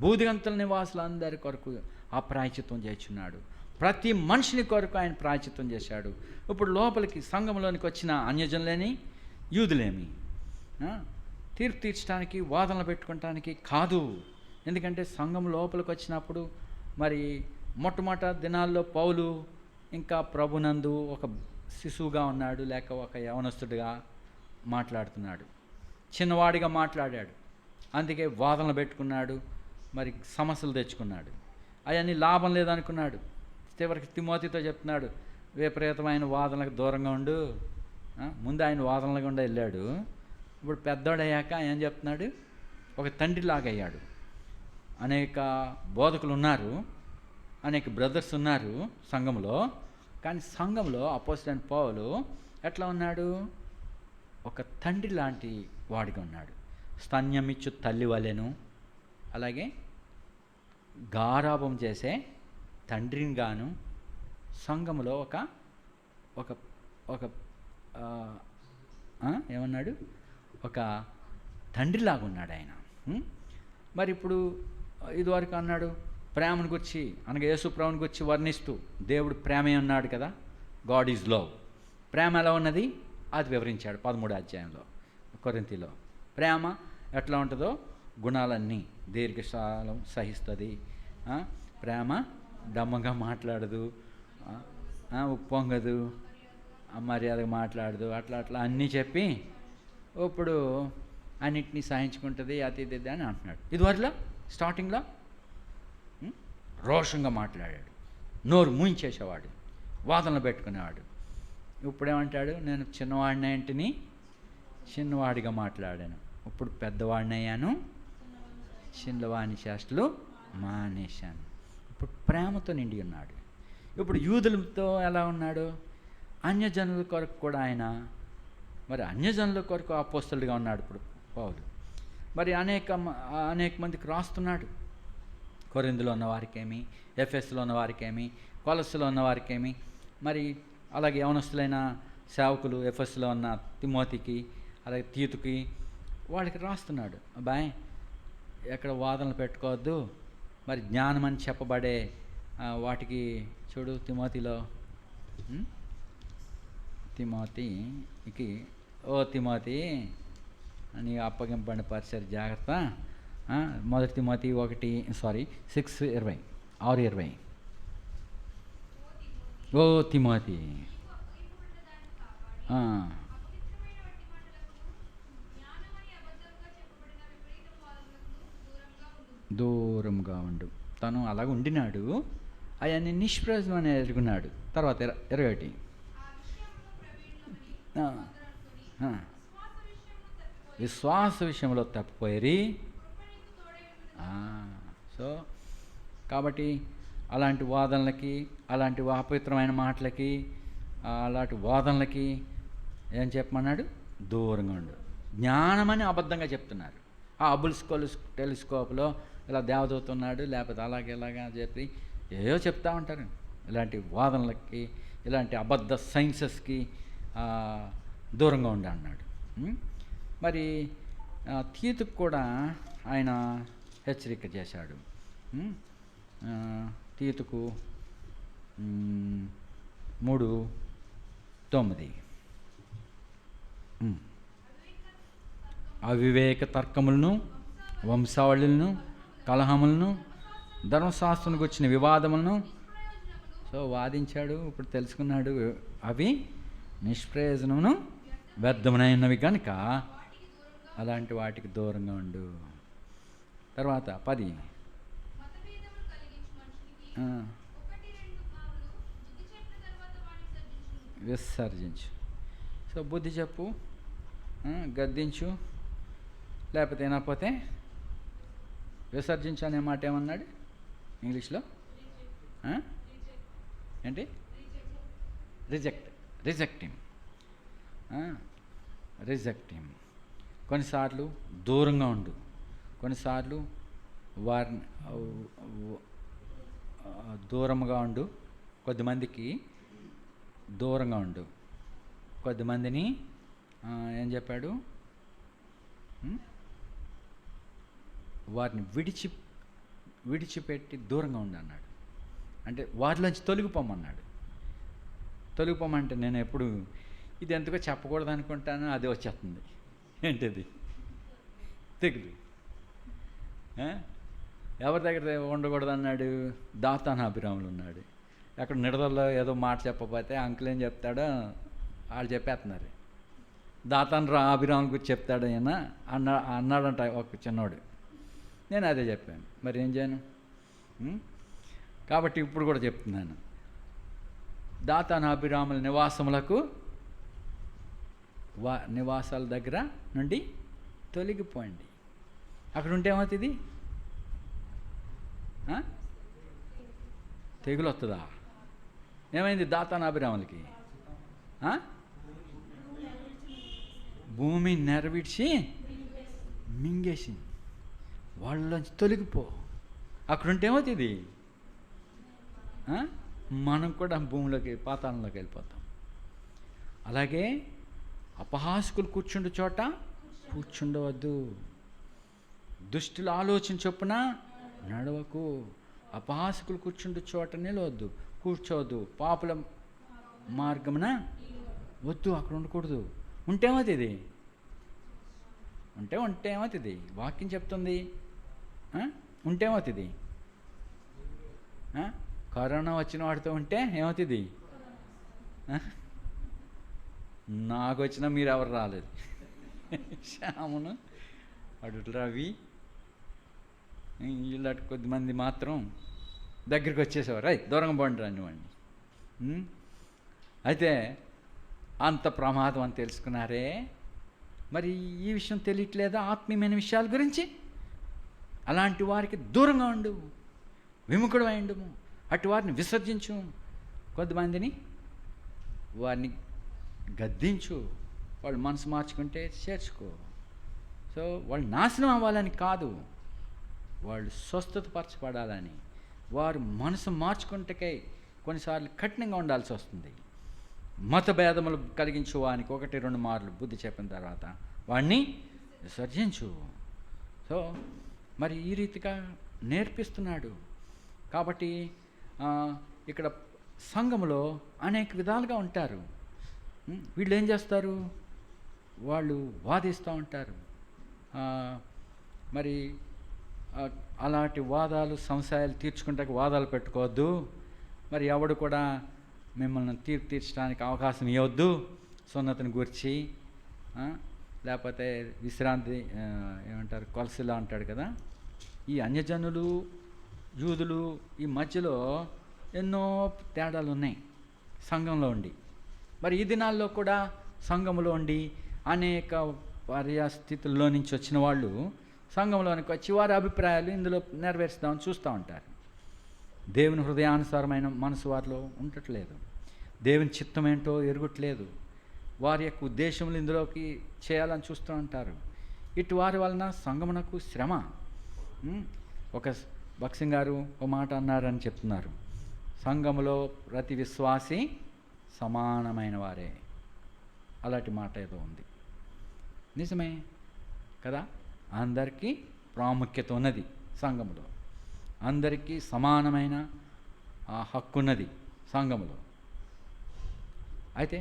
భూదిగంతుల నివాసులందరి కొరకు ఆ ప్రాయశ్చిత్తం చేస్తున్నాడు. ప్రతి మనిషిని కొరకు ఆయన ప్రాయశ్చిత్తం చేశాడు. ఇప్పుడు లోపలికి సంఘంలోనికి వచ్చిన అన్యజనులేని యూదులేమి తీర్పు తీర్చడానికి, వాదనలు పెట్టుకోవటానికి కాదు. ఎందుకంటే సంఘం లోపలికి వచ్చినప్పుడు మరి మొట్టమొదట దినాల్లో పౌలు ఇంకా ప్రభునందు ఒక శిశువుగా ఉన్నాడు, లేక ఒక యవనస్తుడిగా మాట్లాడుతున్నాడు, చిన్నవాడిగా మాట్లాడాడు. అందుకే వాదనలు పెట్టుకున్నాడు, మరి సమస్యలు తెచ్చుకున్నాడు. అవన్నీ లాభం లేదనుకున్నాడు. చివరికి తిమోతితో చెప్తున్నాడు, విపరీతమైన వాదనలకు దూరంగా ఉండు. ముందు ఆయన వాదనలు గుండా వెళ్ళాడు. ఇప్పుడు పెద్దోడయ్యాక ఏం చెప్తున్నాడు? ఒక తండ్రిలాగా అయ్యాడు. అనేక బోధకులు ఉన్నారు, అనేక బ్రదర్స్ ఉన్నారు సంఘంలో. కానీ సంఘంలో అపోస్తలుడైన పౌలు ఎట్లా ఉన్నాడు? ఒక తండ్రి లాంటి వాడిగా ఉన్నాడు. స్తన్యమిచ్చు తల్లి వలెను, అలాగే గారాభం చేసే తండ్రిని గాను సంఘంలో ఒక ఒక ఒక ఏమన్నాడు? ఒక తండ్రిలాగా ఉన్నాడు ఆయన. మరి ఇప్పుడు ఇదివరకు అన్నాడు ప్రేమను గురించి, అనగా యేసు ప్రభువుని గురించి వర్ణిస్తూ దేవుడు ప్రేమే ఉన్నాడు కదా, గాడ్ ఈజ్ లవ్. ప్రేమ ఎలా ఉన్నది అది వివరించాడు 13వ అధ్యాయంలో కొరింథీలో. ప్రేమ ఎట్లా ఉంటుందో గుణాలన్నీ, దీర్ఘశాలం సహిస్తుంది, ప్రేమ దమ్మగా మాట్లాడదు, ఉప్పొంగదు, మర్యాదగా మాట్లాడదు, అట్లా అట్లా అన్నీ చెప్పి ఇప్పుడు అన్నిటినీ సహించుకుంటుంది, అది ఇది అని అంటున్నాడు. ఇదివరలో స్టార్టింగ్లో రోషంగా మాట్లాడాడు, నోరు మూయించేసేవాడు, వాదనలు పెట్టుకునేవాడు. ఇప్పుడేమంటాడు? నేను చిన్నవాడిని ఏంటిని చిన్నవాడిగా మాట్లాడాను, ఇప్పుడు పెద్దవాడిని అయ్యాను, చిన్నవాడిని చేష్టలు మానేశాను. ఇప్పుడు ప్రేమతో నిండి ఉన్నాడు. ఇప్పుడు యూదులతో ఎలా ఉన్నాడు? అన్యజనుల కొరకు కూడా ఆయన, మరి అన్యజనుల కొరకు అపోస్తలుడిగా ఉన్నాడు ఇప్పుడు పౌలు. మరి అనేక మందికి రాస్తున్నాడు. కొరింథీలో ఉన్న వారికేమి, ఎఫెస్లో ఉన్న వారికేమి, కొలస్సులో ఉన్న వారికేమి, మరి అలాగే యవనస్తులైన సేవకులు ఎఫెస్లో ఉన్న తిమోతికి, అలాగే తీతుకి, వాళ్ళకి రాస్తున్నాడు. అబ్బాయి ఎక్కడ వాదనలు పెట్టుకోవద్దు, మరి జ్ఞానం అని చెప్పబడే వాటికి చూడు తిమోతిలో, తిమోతికి, ఓ తిమోతి నీ అప్పగింపబడిన పరిసర జాగ్రత్త. 1 తిమోతి 6:20. ఓ తిమోతి, దూరంగా ఉండు. తను అలాగ ఉండినాడు, అవన్నీ నిష్ప్రయోజనం అని ఎరుగున్నాడు. తర్వాత 21. విశ్వాస విషయంలో తప్పిపోయి. సో కాబట్టి అలాంటి వాదనలకి, అలాంటి అపవిత్రమైన మాటలకి, అలాంటి వాదనలకి ఏం చెప్పమన్నాడు? దూరంగా ఉండు. జ్ఞానమని అబద్ధంగా చెప్తున్నారు. ఆ టెలిస్కోప్లో ఇలా దేవదూత ఉన్నాడు, లేకపోతే అలాగే ఇలాగా చెప్పి ఏవో చెప్తా ఉంటారు. ఇలాంటి వాదనలకి, ఇలాంటి అబద్ధ సైన్సెస్కి దూరంగా ఉండి అన్నాడు. మరి తీతుకు కూడా ఆయన హెచ్చరిక చేశాడు. తీతుకు 3:9 అవివేక తర్కములను, వంశావళులను, కలహములను, ధర్మశాస్త్రానికి వచ్చిన వివాదములను. సో వాదించాడు, ఇప్పుడు తెలుసుకున్నాడు అవి నిష్ప్రయోజనమును వ్యర్థమునైనవి కనుక అలాంటి వాటికి దూరంగా ఉండు. తర్వాత 10 విసర్జించు. సో బుద్ధి చెప్పు, గద్దించు, లేకపోతే ఏనకపోతే విసర్జించు అనే మాట ఏమన్నాడు ఇంగ్లీష్లో? ఏంటి? Reject him. కొన్నిసార్లు దూరంగా ఉండు, కొన్నిసార్లు వారిని దూరంగా ఉండు. కొద్దిమందికి దూరంగా ఉండు, కొద్దిమందిని ఏం చెప్పాడు? వారిని విడిచిపెట్టి దూరంగా ఉండు అన్నాడు. అంటే వారిలోంచి తొలగిపోమన్నాడు. తొలగిపోమంటే నేను ఎప్పుడు ఇది ఎంతగా చెప్పకూడదు అనుకుంటాను, అది వచ్చేస్తుంది. ఏంటిది? తెగులు. ఎవరి దగ్గర ఉండకూడదు అన్నాడు? దాతాను అభిరాములు ఉన్నాడు. అక్కడ నిడదల్లో ఏదో మాట చెప్పకపోతే అంకుల్ ఏం చెప్తాడో వాళ్ళు చెప్పేస్తున్నారు. దాతాను అభిరాముల గురించి చెప్తాడు ఆయన అన్నాడంట ఒక చిన్నోడు. నేను అదే చెప్పాను, మరి ఏం చేయను? కాబట్టి ఇప్పుడు కూడా చెప్తున్నాను, దాతాను అభిరాముల నివాసములకు నివాసాల దగ్గర నుండి తొలగిపోండి. అక్కడ ఉంటే ఏమవుతుంది? తెగులు వస్తుందా? ఏమైంది దాతాను అభిరాములకి? భూమి నెరవిడ్చి మింగేసింది. వాళ్ళలోంచి తొలగిపో. అక్కడుంటే ఏమవుతుంది? మనం కూడా భూమిలోకి, పాతాళంలోకి వెళ్ళిపోతాం. అలాగే అపహాసకులు కూర్చుండు చోట కూర్చుండవద్దు. దుష్టుల ఆలోచన చొప్పున నడవకు. అపహాసకులు కూర్చుండు చోట నిలవద్దు, కూర్చోవద్దు. పాపుల మార్గమున వద్దు, అక్కడ ఉండకూడదు. ఉంటేమవుతుంది? ఉంటే ఏమవుతుంది? వాక్యం చెప్తుంది. ఉంటేమవుతుంది? కరోనా వచ్చిన వాడితో ఉంటే ఏమవుతుంది? నాకు వచ్చినా మీరు ఎవరు రాలేదు. శ్యామును అడు రవి వీళ్ళు కొద్దిమంది మాత్రం దగ్గరికి వచ్చేసేవారు. దూరంగా పోండి రాని వాడిని. అయితే అంత ప్రమాదం అని తెలుసుకున్నారే, మరి ఈ విషయం తెలియట్లేదా? ఆత్మీయమైన విషయాల గురించి అలాంటి వారికి దూరంగా ఉండు, విముఖుడు అయిండుము, అటు వారిని విసర్జించు. కొద్దిమందిని వారిని గద్దించు, వాళ్ళు మనసు మార్చుకుంటే చేర్చుకో. సో వాళ్ళు నాశనం అవ్వాలని కాదు, వాళ్ళు స్వస్థతపరచబడాలని, వారు మనసు మార్చుకుంటకై కొన్నిసార్లు కఠినంగా ఉండాల్సి వస్తుంది. మతభేదములు కలిగించు వానికి 1-2 మార్లు బుద్ధి చెప్పిన తర్వాత వాడిని విసర్జించు. సో మరి ఈ రీతిగా నేర్పిస్తున్నాడు. కాబట్టి ఇక్కడ సంఘములో అనేక విధాలుగా ఉంటారు. వీళ్ళు ఏం చేస్తారు? వాళ్ళు వాదిస్తూ ఉంటారు. మరి అలాంటి వాదాలు, సంశయాలు తీర్చుకుంటే వాదాలు పెట్టుకోవద్దు. మరి ఎవడు కూడా మిమ్మల్ని తీర్పు తీర్చడానికి అవకాశం ఇవ్వద్దు. సున్నతిని గురించి, లేకపోతే విశ్రాంతి ఏమంటారు, కొలసిలా అంటాడు కదా, ఈ అన్యజనులు యూదులు ఈ మధ్యలో ఎన్నో తేడాలు ఉన్నాయి సంఘంలో ఉండి. మరి ఈ దినాల్లో కూడా సంఘంలో ఉండి అనేక పరిస్థితుల్లో నుంచి వచ్చిన వాళ్ళు సంఘంలోనికి వచ్చి వారి అభిప్రాయాలు ఇందులో నెరవేర్చుదామని చూస్తూ ఉంటారు. దేవుని హృదయానుసారమైన మనసు వారిలో ఉండట్లేదు. దేవుని చిత్తం ఏంటో ఎరగట్లేదు. వారి యొక్క ఉద్దేశములు ఇందులోకి చేయాలని చూస్తూ ఉంటారు. ఇటు వారి వలన సంఘమునకు శ్రమ. ఒక భక్సింగ్ గారు ఒక మాట అన్నారని చెప్తున్నారు, సంఘములో ప్రతి విశ్వాసి సమానమైన వారే. అలాంటి మాట ఏదో ఉంది, నిజమే కదా. అందరికీ ప్రాముఖ్యత ఉన్నది సంఘములో, అందరికీ సమానమైన హక్కు ఉన్నది సంఘములో. అయితే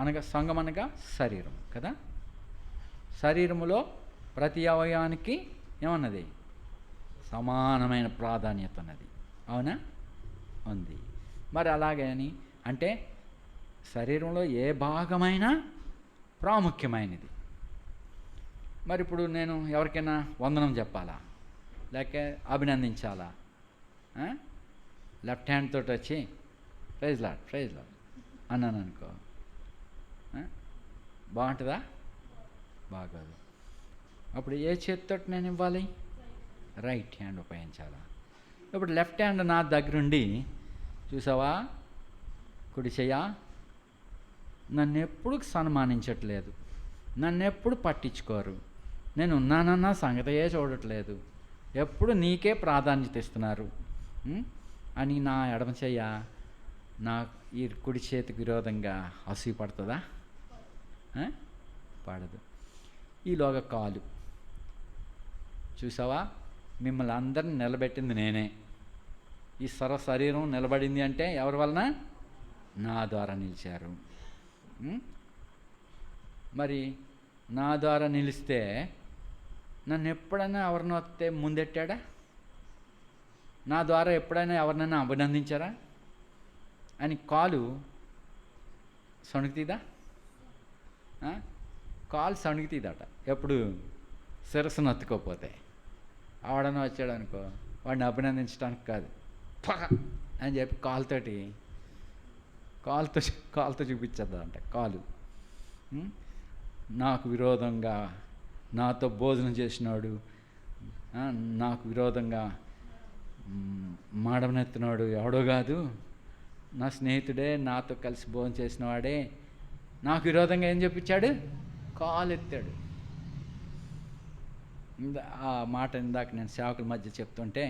అనగా సంఘం అనగా శరీరం కదా. శరీరములో ప్రతి అవయవానికి ఏమన్నది? సమానమైన ప్రాధాన్యత ఉన్నది. అవునా? ఉంది. మరి అలాగే అని అంటే శరీరంలో ఏ భాగమైనా ప్రాముఖ్యమైనది. మరి ఇప్పుడు నేను ఎవరికైనా వందనం చెప్పాలా, లేక అభినందించాలా? లెఫ్ట్ హ్యాండ్ తోటి వచ్చి ప్రైజ్ లాడ్ అన్నాను అనుకో, బాగుంటుందా? బాగోదు. అప్పుడు ఏ చేతితో నేను ఇవ్వాలి? రైట్ హ్యాండ్ ఉపయోగించాలా? ఇప్పుడు లెఫ్ట్ హ్యాండ్ నా దగ్గరుండి, చూసావా కుడి చెయ్య, నన్ను ఎప్పుడు సన్మానించట్లేదు, నన్ను ఎప్పుడు పట్టించుకోరు, నేను ఉన్నానన్న సంగతయే చూడట్లేదు, ఎప్పుడు నీకే ప్రాధాన్యత ఇస్తున్నారు అని నా ఎడమ చెయ్య నా ఈ కుడి చేతికి విరోధంగా అసూయ పడుతుందా? పడదు. ఈలోగా కాలు, చూసావా మిమ్మల్ని అందరిని నిలబెట్టింది నేనే. ఈ శరీరం నిలబడింది అంటే ఎవరి వలన? నా ద్వారా నిలిచారు. మరి నా ద్వారా నిలిస్తే నన్ను ఎప్పుడైనా ఎవరినో వస్తే ముందెట్టాడా? నా ద్వారా ఎప్పుడైనా ఎవరినైనా అభినందించారా అని కాలు సణుకుతీదా? కాలు సణుకుతీదట ఎప్పుడు శిరస్సును అత్తుకోపోతే. ఆవిడన వచ్చాడు అనుకో, వాడిని అభినందించడానికి కాదు, పగ అని చెప్పి కాలుతో చూపించేద్దామంట. కాలు నాకు విరోధంగా నాతో భోజనం చేసినాడు, నాకు విరోధంగా మాడవనెత్తినాడు ఎవడో కాదు, నా స్నేహితుడే, నాతో కలిసి భోజనం చేసిన వాడే నాకు విరోధంగా ఏం చెప్పించాడు? కాలు ఎత్తాడు. ఆ మాట ఇందాక నేను సేవకుల మధ్య చెప్తుంటే,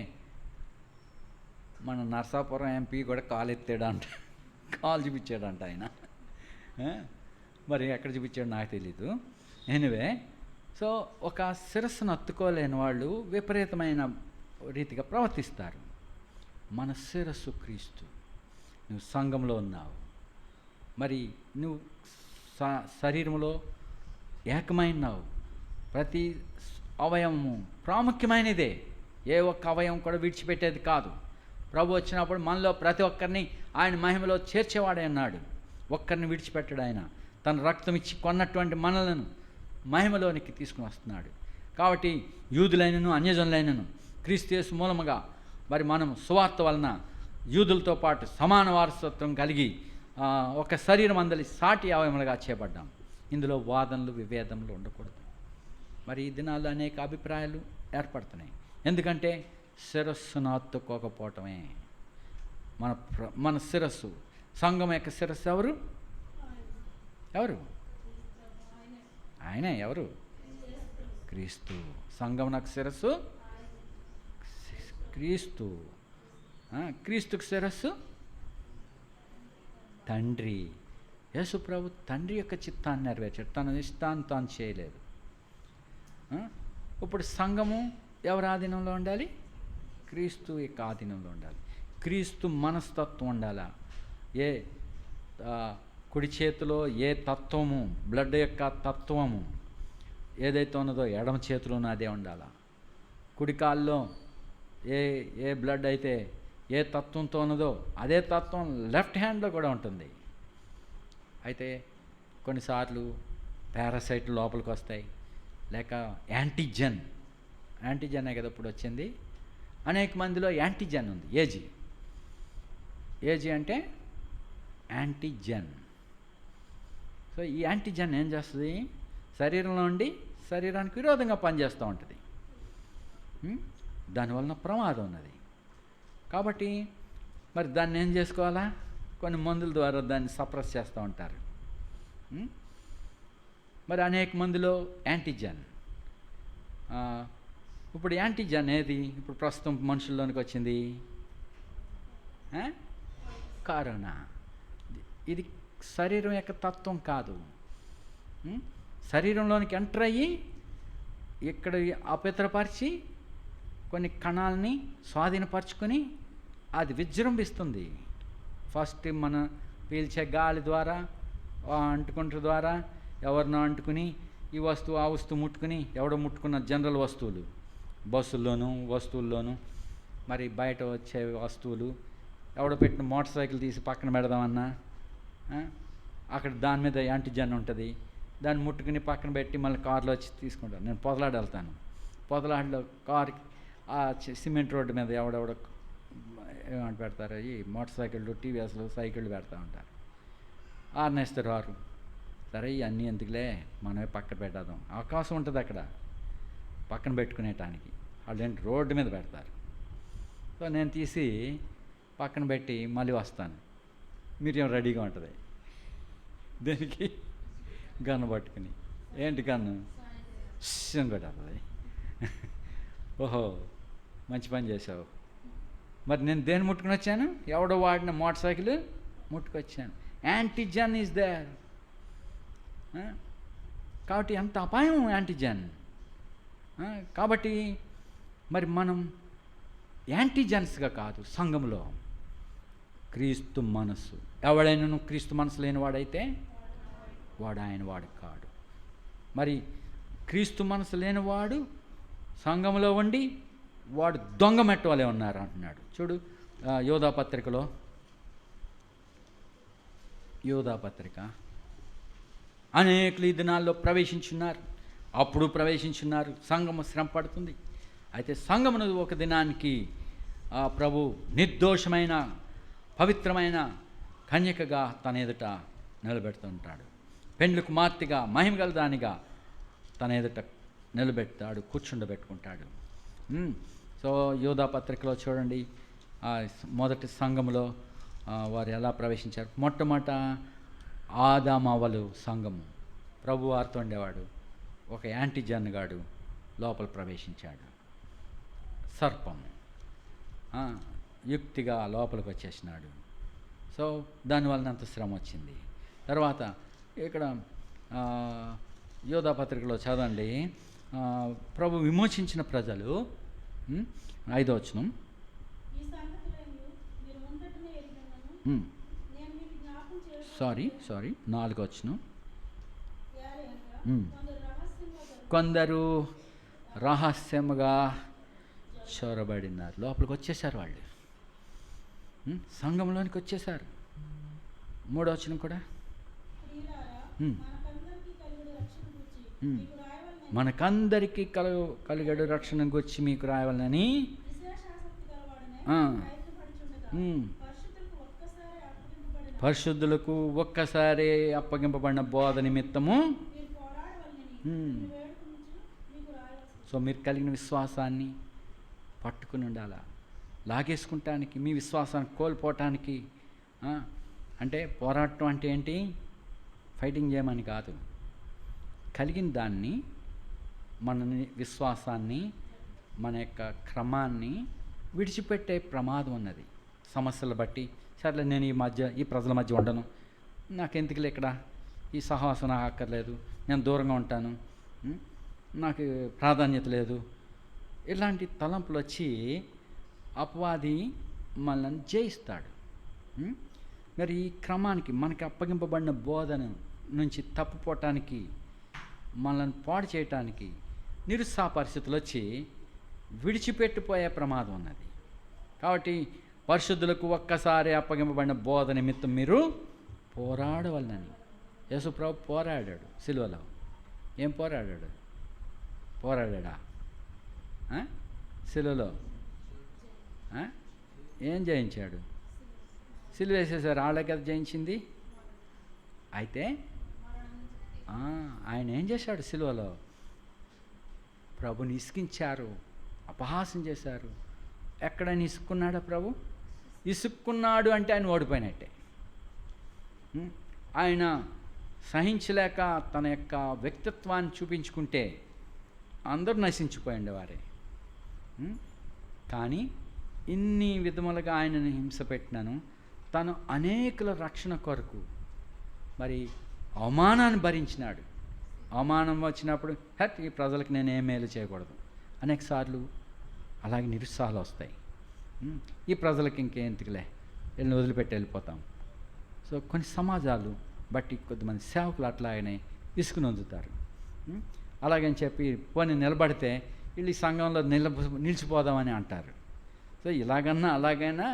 మన నర్సాపురం ఎంపీ కూడా కాలు ఎత్తాడంట, కాలు చూపించాడంట ఆయన. మరి ఎక్కడ చూపించాడు నాకు తెలీదు. ఎనివే, సో ఒక శిరస్సును అత్తుకోలేని వాళ్ళు విపరీతమైన రీతిగా ప్రవర్తిస్తారు. మన శిరస్సు క్రీస్తు. నువ్వు సంఘంలో ఉన్నావు, మరి నువ్వు శరీరంలో ఏకమైనావు. ప్రతి అవయవము ప్రాముఖ్యమైనదే, ఏ ఒక్క అవయవం కూడా విడిచిపెట్టేది కాదు. ప్రభు వచ్చినప్పుడు మనలో ప్రతి ఒక్కరిని ఆయన మహిమలో చేర్చేవాడే అన్నాడు. ఒక్కరిని విడిచిపెట్టాడు ఆయన. తన రక్తం ఇచ్చి కొన్నటువంటి మనలను మహిమలోనికి తీసుకుని వస్తున్నాడు. కాబట్టి యూదులైనను అన్యజనులైనను క్రీస్తు యేసు మూలముగా మరి మనం సువార్త వలన యూదులతో పాటు సమాన వారసత్వం కలిగి ఒక శరీరం అందలి సాటి అవయములుగా చేపడ్డాం. ఇందులో వాదనలు విభేదములు ఉండకూడదు. మరి ఈ దినాల్లో అనేక అభిప్రాయాలు ఏర్పడుతున్నాయి. ఎందుకంటే శిరస్సును హత్తుకోకపోవటమే. మన శిరస్సు, సంఘం యొక్క శిరస్సు ఎవరు? ఆయనే. ఎవరు? క్రీస్తు. సంఘం నాకు శిరస్సు క్రీస్తు. క్రీస్తుకు శిరస్సు తండ్రి. యేసు ప్రభు తండ్రి యొక్క చిత్తాన్ని నెరవేర్చాడు, తన ఇష్టాన్ని తాను చేయలేదు. ఇప్పుడు సంఘము ఎవరి ఆధీనంలో ఉండాలి? క్రీస్తు యొక్క ఆధీనంలో ఉండాలి. క్రీస్తు మనస్తత్వం ఉండాలా. ఏ కుడి చేతిలో ఏ తత్వము, బ్లడ్ యొక్క తత్వము ఏదైతే ఉన్నదో ఎడమ చేతిలోనూ అదే ఉండాలా. కుడి కాల్లో ఏ బ్లడ్ అయితే ఏ తత్వంతో ఉన్నదో అదే తత్వం లెఫ్ట్ హ్యాండ్లో కూడా ఉంటుంది. అయితే కొన్నిసార్లు పారాసైట్లు లోపలికి వస్తాయి, లేక యాంటీజెన్ యాంటీజెనే కదా ఇప్పుడు వచ్చింది. అనేక మందిలో యాంటీజెన్ ఉంది. ఏజీ అంటే యాంటీజెన్. సో ఈ యాంటీజెన్ ఏం చేస్తుంది? శరీరంలో ఉండి శరీరానికి విరోధంగా పనిచేస్తూ ఉంటుంది. దానివలన ప్రమాదం ఉన్నది. కాబట్టి మరి దాన్ని ఏం చేసుకోవాలా? కొన్ని మందుల ద్వారా దాన్ని సప్రెస్ చేస్తూ ఉంటారు. మరి అనేక మందిలో యాంటీజెన్. ఇప్పుడు యాంటీజెన్ ఏది ఇప్పుడు ప్రస్తుతం మనుషుల్లోనికి వచ్చింది? కరోనా. ఇది శరీరం యొక్క తత్వం కాదు. శరీరంలోనికి ఎంటర్ అయ్యి ఇక్కడ అపవిత్రపరిచి కొన్ని కణాలని స్వాధీనపరచుకొని అది విజృంభిస్తుంది. ఫస్ట్ మన పీల్చే గాలి ద్వారా, అంటుకుంట ద్వారా ఎవరినో అంటుకుని ఈ వస్తువు ఆ వస్తువు ముట్టుకుని, ఎవడో ముట్టుకున్న జనరల్ వస్తువులు, బస్సుల్లోనూ వస్తువుల్లోనూ, మరి బయట వచ్చే వస్తువులు, ఎవడో పెట్టిన మోటార్ సైకిల్ తీసి పక్కన పెడదామన్నా అక్కడ దాని మీద యాంటీజెన్ ఉంటుంది. దాన్ని ముట్టుకుని పక్కన పెట్టి మళ్ళీ కార్లో వచ్చి తీసుకుంటాను. నేను పొదలాడి వెళ్తాను. పొదలాడిలో కార్ ఆ సిమెంట్ రోడ్డు మీద ఎవడెవడో ఏమంట పెడతారు, ఈ మోటార్ సైకిళ్ళు టీవీఎస్లు సైకిళ్ళు పెడతా ఉంటారు. ఆర్నేస్తారు వారు. సరే ఇవన్నీ ఎందుకులే, మనమే పక్కన పెట్టేద్దాం. అవకాశం ఉంటుంది అక్కడ పక్కన పెట్టుకునేటానికి. వాళ్ళు ఏంటి రోడ్డు మీద పెడతారు. సో నేను తీసి పక్కన పెట్టి మళ్ళీ వస్తాను. మీరేం రెడీగా ఉంటుంది. దేనికి? గన్ను పట్టుకుని. ఏంటి గన్ను? అని పెట్టేస్తుంది. ఓహో మంచి పని చేసావు. మరి నేను దేన్ని ముట్టుకుని వచ్చాను? ఎవడో వాడిన మోటార్ సైకిల్ ముట్టుకొచ్చాను. Antigen is there. కాబట్టి ఎంత అపాయం యాంటీజెన్. కాబట్టి మరి మనం యాంటీజెన్స్గా కాదు, సంఘంలో క్రీస్తు మనస్సు. ఎవడైనా క్రీస్తు మనసు లేనివాడైతే వాడు ఆయన వాడు కాడు. మరి క్రీస్తు మనసు లేనివాడు సంఘంలో ఉండి వాడు దొంగ మెట్టవలే ఉన్నారు అంటున్నాడు. చూడు యోధాపత్రికలో, యోధాపత్రిక, అనేకులు ఈ దినాల్లో ప్రవేశించున్నారు, అప్పుడు ప్రవేశించున్నారు. సంఘము శ్రమ పడుతుంది. అయితే సంఘమును ఒక దినానికి ప్రభు నిర్దోషమైన పవిత్రమైన కన్యకగా తన ఎదుట నిలబెడుతుంటాడు. పెండ్లి కుమార్తెగా మహిమగల దానిగా తన ఎదుట నిలబెడతాడు, కూర్చుండబెట్టుకుంటాడు. సో యోధాపత్రికలో చూడండి, మొదటి సంఘములో వారు ఎలా ప్రవేశించారు. మొట్టమొదట ఆదామవ్వలు సంఘము, ప్రభు వారితో ఉండేవాడు. ఒక యాంటీజెన్ గాడు లోపల ప్రవేశించాడు. సర్పం యుక్తిగా లోపలికి వచ్చేసినాడు. సో దానివల్ల అంత శ్రమ వచ్చింది. తర్వాత ఇక్కడ యోధాపత్రికలో చదవండి, ప్రభు విమోచించిన ప్రజలు 5వ వచనం. సారీ 4వ వచనం. కొందరు రహస్యముగా చొరబడినారు. లోపలికి వచ్చేసారు వాళ్ళు, సంఘంలోనికి వచ్చేసారు. 3వ వచనం కూడా మనకందరికీ కలిగడు రక్షణ గురించి మీకు రాయవాలని పరిశుద్ధులకు ఒక్కసారి అప్పగింపబడిన బోధ నిమిత్తము. సో మీరు కలిగిన విశ్వాసాన్ని పట్టుకుని ఉండాలా. లాగేసుకుంటానికి, మీ విశ్వాసాన్ని కోల్పోవటానికి. అంటే పోరాటం అంటే ఏంటి? ఫైటింగ్ చేయమని కాదు. కలిగిన దాన్ని, మన విశ్వాసాన్ని, మన యొక్క క్రమాన్ని విడిచిపెట్టే ప్రమాదం ఉన్నది. సమస్యలు బట్టి సర్లే నేను ఈ ప్రజల మధ్య ఉండను, నాకెందుకులే ఇక్కడ ఈ సహవాసం నాకు అక్కర్లేదు, నేను దూరంగా ఉంటాను, నాకు ప్రాధాన్యత లేదు, ఇలాంటి తలంపులు వచ్చి అపవాది మనల్ని జయిస్తాడు. మరి ఈ క్రమానికి, మనకి అప్పగింపబడిన బోధన నుంచి తప్పుపోవటానికి, మనల్ని పాడు చేయటానికి నిరుత్సాహ పరిస్థితులు వచ్చి విడిచిపెట్టిపోయే ప్రమాదం ఉన్నది. కాబట్టి పరిశుద్ధులకు ఒక్కసారి అప్పగింపబడిన బోధ నిమిత్తం మీరు పోరాడవలనని. యేసుప్రభు పోరాడాడు సిలువలో. ఏం పోరాడా? శిలువలో ఏం జయించాడు? సిలువ వేసేసారు. వాళ్ళకి అది జయించింది. అయితే ఆయన ఏం చేశాడు? సిలువలో ప్రభుని ఇసికించారు, అపహాసం చేశారు. ఎక్కడైనా ఇసుక్కున్నాడా ప్రభు? ఇసుక్కున్నాడు అంటే ఆయన ఓడిపోయినట్టే. ఆయన సహించలేక తన యొక్క వ్యక్తిత్వాన్ని చూపించుకుంటే అందరూ నశించిపోయింది వారే. కానీ ఇన్ని విధములుగా ఆయనను హింస పెట్టినాను, తను అనేకుల రక్షణ కొరకు మరి అవమానాన్ని భరించినాడు. అవమానం వచ్చినప్పుడు ఈ ప్రజలకు నేను ఏ మేలు చేయకూడదు అనేక సార్లు అలాగే నిరుత్సాహాలు వస్తాయి. ఈ ప్రజలకు ఇంకేందుకులే, వీళ్ళని వదిలిపెట్టి వెళ్ళిపోతాం. సో కొన్ని సమాజాలు బట్టి కొద్దిమంది సేవకులు అట్లాగనే ఇసుకుని వందుతారు. అలాగని చెప్పి పోనీ నిలబడితే వీళ్ళు ఈ సంఘంలో నిలిచిపోదామని అంటారు. సో ఇలాగన్నా అలాగైనా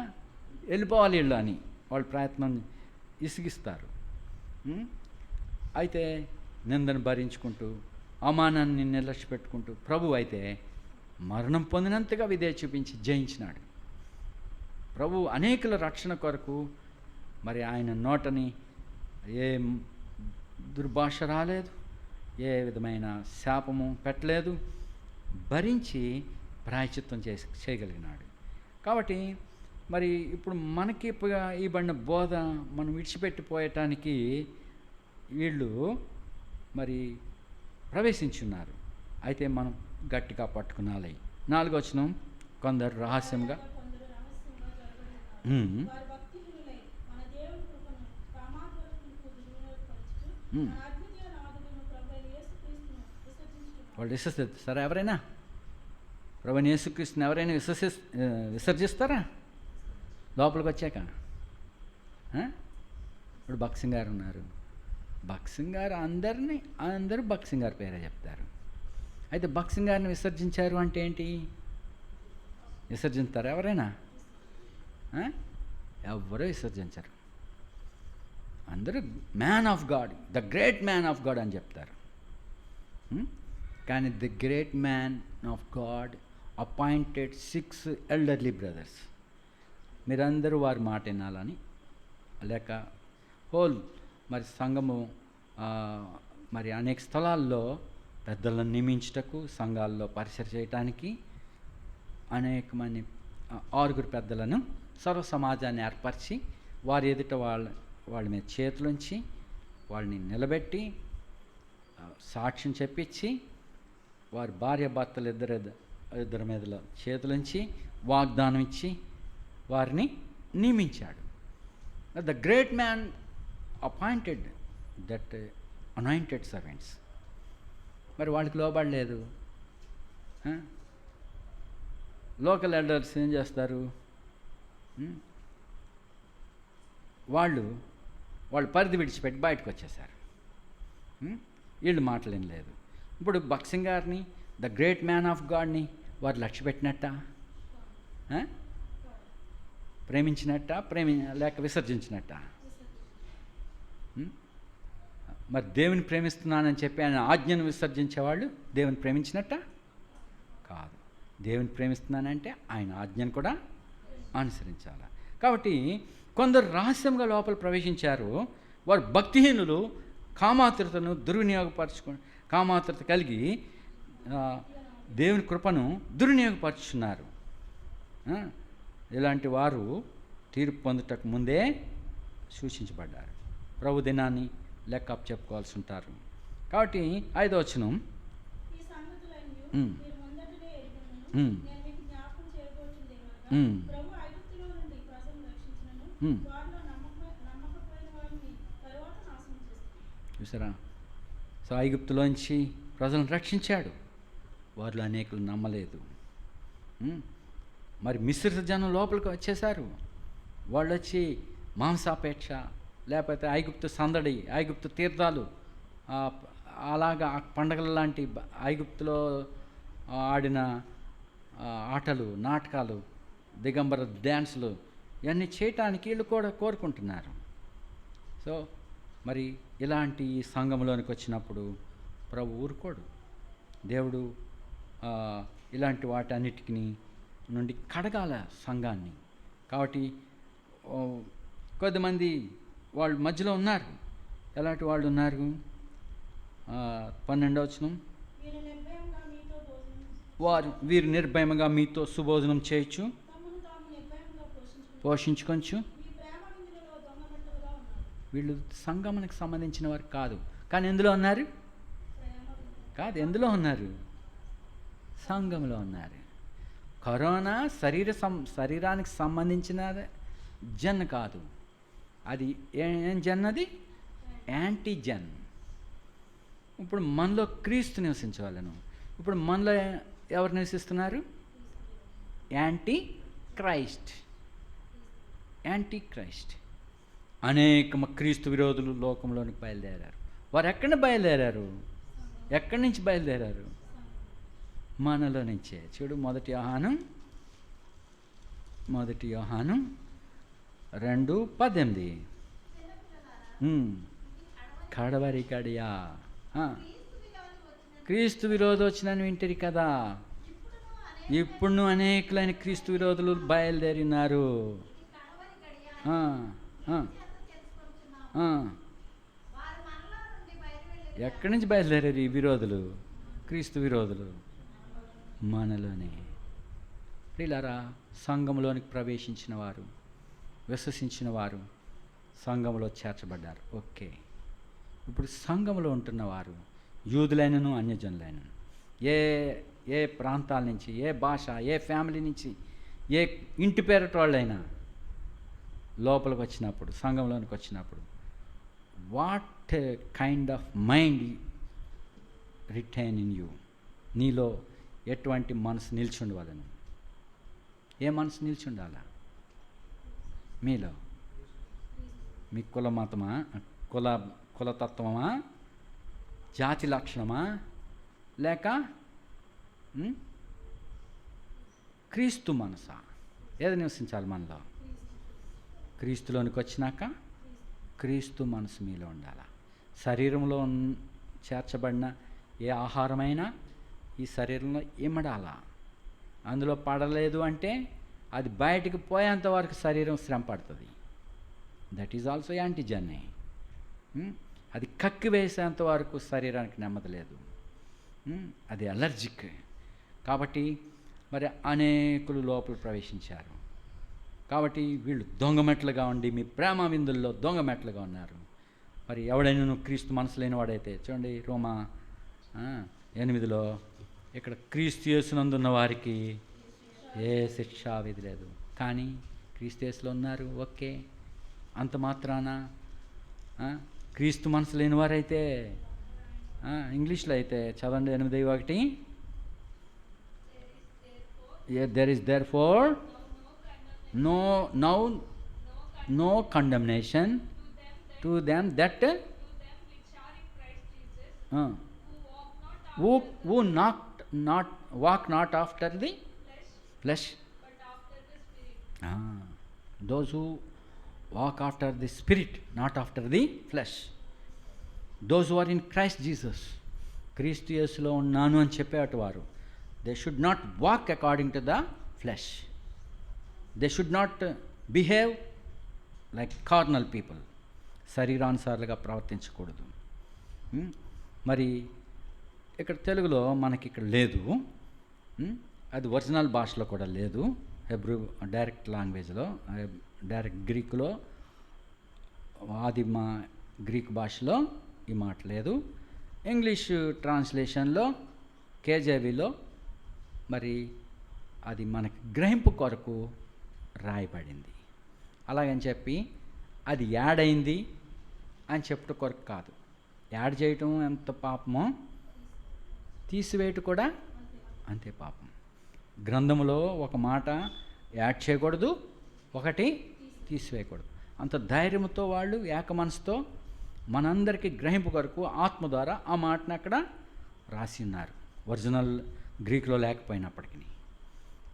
వెళ్ళిపోవాలి వీళ్ళు అని వాళ్ళు ప్రయత్నం ఇసిగిస్తారు. అయితే నిందను భరించుకుంటూ అవమానాన్ని నిర్లక్ష్యపెట్టుకుంటూ ప్రభు అయితే మరణం పొందినంతగా విధేయత చూపించి జయించినాడు. ప్రభు అనేకుల రక్షణ కొరకు మరి ఆయన నోటని ఏ దుర్భాష రాలేదు, ఏ విధమైన శాపము పెట్టలేదు, భరించి ప్రాయశ్చిత్తం చేయగలిగినాడు. కాబట్టి మరి ఇప్పుడు మనకి ఇవ్వబడిన బోధ మనం విడిచిపెట్టిపోయటానికి వీళ్ళు మరి ప్రవేశించున్నారు. అయితే మనం గట్టిగా పట్టుకునాలి. 4వ వచనం, కొందరు రహస్యంగా వాళ్ళు విశ్వసిస్తారా? ఎవరైనా ప్రభువైన యేసుక్రీస్తుని ఎవరైనా విసర్జిస్తారా లోపలికి వచ్చాక? ఇప్పుడు భక్సింగ్ గారు ఉన్నారు. భక్సింగ్ గారు అందరూ భక్సింగ్ గారి పేరే చెప్తారు. అయితే భక్సింగ్ గారిని విసర్జించారు అంటే ఏంటి? విసర్జిస్తారా ఎవరైనా? ఎవరో విసర్జించరు. అందరూ man of God, the great man of God అని చెప్తారు. కానీ the great man of God appointed 6 elderly brothers. మీరందరూ వారి మాట వినాలని, లేక హోల్ మరి సంఘము మరి అనేక స్థలాల్లో పెద్దలను నియమించుటకు, సంఘాల్లో పరిచయం చేయటానికి అనేక మంది 6 పెద్దలను సర్వ సమాజాన్ని ఏర్పరిచి వారి ఎదుట వాళ్ళ మీద చేతులుంచి వాళ్ళని నిలబెట్టి సాక్ష్యం చెప్పించి వారి భార్య భర్తలు ఇద్దరి మీద చేతులుంచి వాగ్దానం ఇచ్చి వారిని నియమించాడు. The great man appointed that anointed servants. మరి వాళ్ళకి లోబడలేదు. లోకల్ ఎల్డర్స్ ఏం చేస్తారు? వాళ్ళు పరిధి విడిచిపెట్టి బయటకు వచ్చేసారు. వీళ్ళు మాటలేం. ఇప్పుడు భక్సింగ్ గారిని, ద గ్రేట్ మ్యాన్ ఆఫ్ గాడ్ని వారు లక్ష్య పెట్టినట్ట, ప్రేమించినట్ట, లేక విసర్జించినట్ట? మరి దేవుని ప్రేమిస్తున్నానని చెప్పి ఆయన ఆజ్ఞను విసర్జించేవాళ్ళు దేవుని ప్రేమించినట్ట కాదు. దేవుని ప్రేమిస్తున్నానంటే ఆయన ఆజ్ఞను కూడా అనుసరించాలి. కాబట్టి కొందరు రహస్యంగా లోపల ప్రవేశించారు. వారు భక్తిహీనులు, కామాతురతను కామాతురత కలిగి దేవుని కృపను దుర్వినియోగపరుచున్నారు. ఇలాంటి వారు తీర్పు పొందుటకు ముందే సూచించబడ్డారు. ప్రభు దినాన్ని లెక్క చెప్పుకోవాల్సి ఉంటారు. కాబట్టి 5వ వచనం, చూసారా? సో ఐగుప్తులోంచి ప్రజలను రక్షించాడు. వారిలో అనేకులు నమ్మలేదు. మరి మిశ్రిత జనం లోపలికి వచ్చేసారు. వాళ్ళు వచ్చి మాంసాపేక్ష, లేకపోతే ఐగుప్తు సందడి, ఐగుప్తు తీర్థాలు, అలాగా పండగల లాంటి ఐగుప్తులో ఆడిన ఆటలు, నాటకాలు, దిగంబర డ్యాన్సులు ఇవన్నీ చేయటానికి వీళ్ళు కూడా కోరుకుంటున్నారు. సో మరి ఇలాంటి సంఘంలోనికి వచ్చినప్పుడు ప్రభు ఊరుకోడు. దేవుడు ఇలాంటి వాటన్నిటికి నుండి కడగాల సంఘాన్ని. కాబట్టి కొద్దిమంది వాళ్ళు మధ్యలో ఉన్నారు. ఎలాంటి వాళ్ళు ఉన్నారు? 12వ వచనం, వీరు నిర్భయంగా మీతో సుభోజనం చేయొచ్చు, పోషించుకొచ్చు. వీళ్ళు సంఘమునకు సంబంధించిన వారు కాదు, కానీ ఎందులో ఉన్నారు? ఎందులో ఉన్నారు? సంఘంలో ఉన్నారు. కరోనా శరీరానికి సంబంధించిన జన్ కాదు, అది ఏం జన్? అది యాంటీజన్. ఇప్పుడు మనలో క్రీస్తు నివసించవాలను. ఇప్పుడు మనలో ఎవరు నివసిస్తున్నారు? Anti Christ. అనేక క్రీస్తు విరోధులు లోకంలోనికి బయలుదేరారు. వారు బయలుదేరారు? ఎక్కడి నుంచి బయలుదేరారు? మనలో నుంచే. చూడు, 1 యోహాను 2:18. కడవరి కడియా క్రీస్తు విరోధం వచ్చినని వింటారు కదా. ఇప్పుడు అనేకులైన క్రీస్తు విరోధులు బయలుదేరినారు. ఎక్కడి నుంచి బయలుదేరారు ఈ విరోధులు? క్రీస్తు విరోధులు మనలోనే. ప్రియులారా, సంఘంలోనికి ప్రవేశించిన వారు, విశ్వసించిన వారు సంఘంలో చేర్చబడ్డారు. ఓకే, ఇప్పుడు సంఘంలో ఉంటున్నవారు యూదులైనను అన్యజనులైనను, ఏ ప్రాంతాల నుంచి, ఏ భాష, ఏ ఫ్యామిలీ నుంచి, ఏ ఇంటి పేరటోళ్ళైనా లోపలికి వచ్చినప్పుడు, సంఘంలోనికి వచ్చినప్పుడు, what kind of mind retain in you? నీలో ఎటువంటి మనసు నిల్చుండవాలను? ఏ మనసు నిల్చుండాలా మీలో? మీ కుల మతమా, కులతత్వమా, జాతి లక్షణమా, లేక క్రీస్తు మనసా? ఏది నివసించాలి మనలో? క్రీస్తులోనికి వచ్చినాక క్రీస్తు మనసు మీలో ఉండాలి. శరీరంలో చేర్చబడిన ఏ ఆహారమైనా ఈ శరీరంలో ఇమడాలా. అందులో పడలేదు అంటే అది బయటికి పోయేంత వరకు శరీరం శ్రమ పడుతుంది. That is also antigen. అది కక్కి వేసేంత వరకు శరీరానికి నెమ్మది లేదు. అది అలర్జిక్. కాబట్టి మరి అనేకులు లోపల ప్రవేశించారు. కాబట్టి వీళ్ళు దొంగమెట్లుగా ఉండి మీ ప్రేమ విందుల్లో దొంగమెట్లుగా ఉన్నారు. మరి ఎవడైనా క్రీస్తు మనసు లేని వాడైతే, చూడండి రోమా 8లో, ఇక్కడ క్రీస్తు యేసునందున్న వారికి ఏ శిక్షా విధి లేదు. కానీ క్రీస్తు యేసులో ఉన్నారు. ఓకే, అంత మాత్రాన క్రీస్తు మనసు లేని వారైతే, ఇంగ్లీష్లో అయితే చదవండి 8:1, there is therefore no condemnation to them that who walk not after the flesh, those who walk after the spirit, not after the flesh. Those who are in Christ Jesus, క్రీస్తు యేసులో ఉన్నాను అని చెప్పేట వారు, they should not walk according to the flesh. They should not behave like carnal people. శరీరానుసారులుగా ప్రవర్తించకూడదు. మరి ఇక్కడ తెలుగులో మనకి ఇక్కడ లేదు, అది ఒరిజినల్ భాషలో కూడా లేదు. హెబ్రూ డైరెక్ట్ లాంగ్వేజ్లో, డైరెక్ట్ గ్రీకులో, ఆదిమ గ్రీక్ భాషలో ఈ మాట లేదు. ఇంగ్లీష్ ట్రాన్స్లేషన్లో, కేజేవిలో మరి అది మనకి గ్రహింపు కొరకు రాయబడింది. అలాగని చెప్పి అది యాడ్ అయింది అని చెప్పుట కొరకు కాదు. యాడ్ చేయటం ఎంత పాపమో తీసివేయటం కూడా అంతే పాపం. గ్రంథంలో ఒక మాట యాడ్ చేయకూడదు, ఒకటి తీసివేయకూడదు. అంత ధైర్యంతో వాళ్ళు ఏక మనసుతో మనందరికీ గ్రహింపు కొరకు ఆత్మ ద్వారా ఆ మాటను అక్కడ రాసి ఉన్నారు, ఒరిజినల్ గ్రీకులో లేకపోయినప్పటికీ.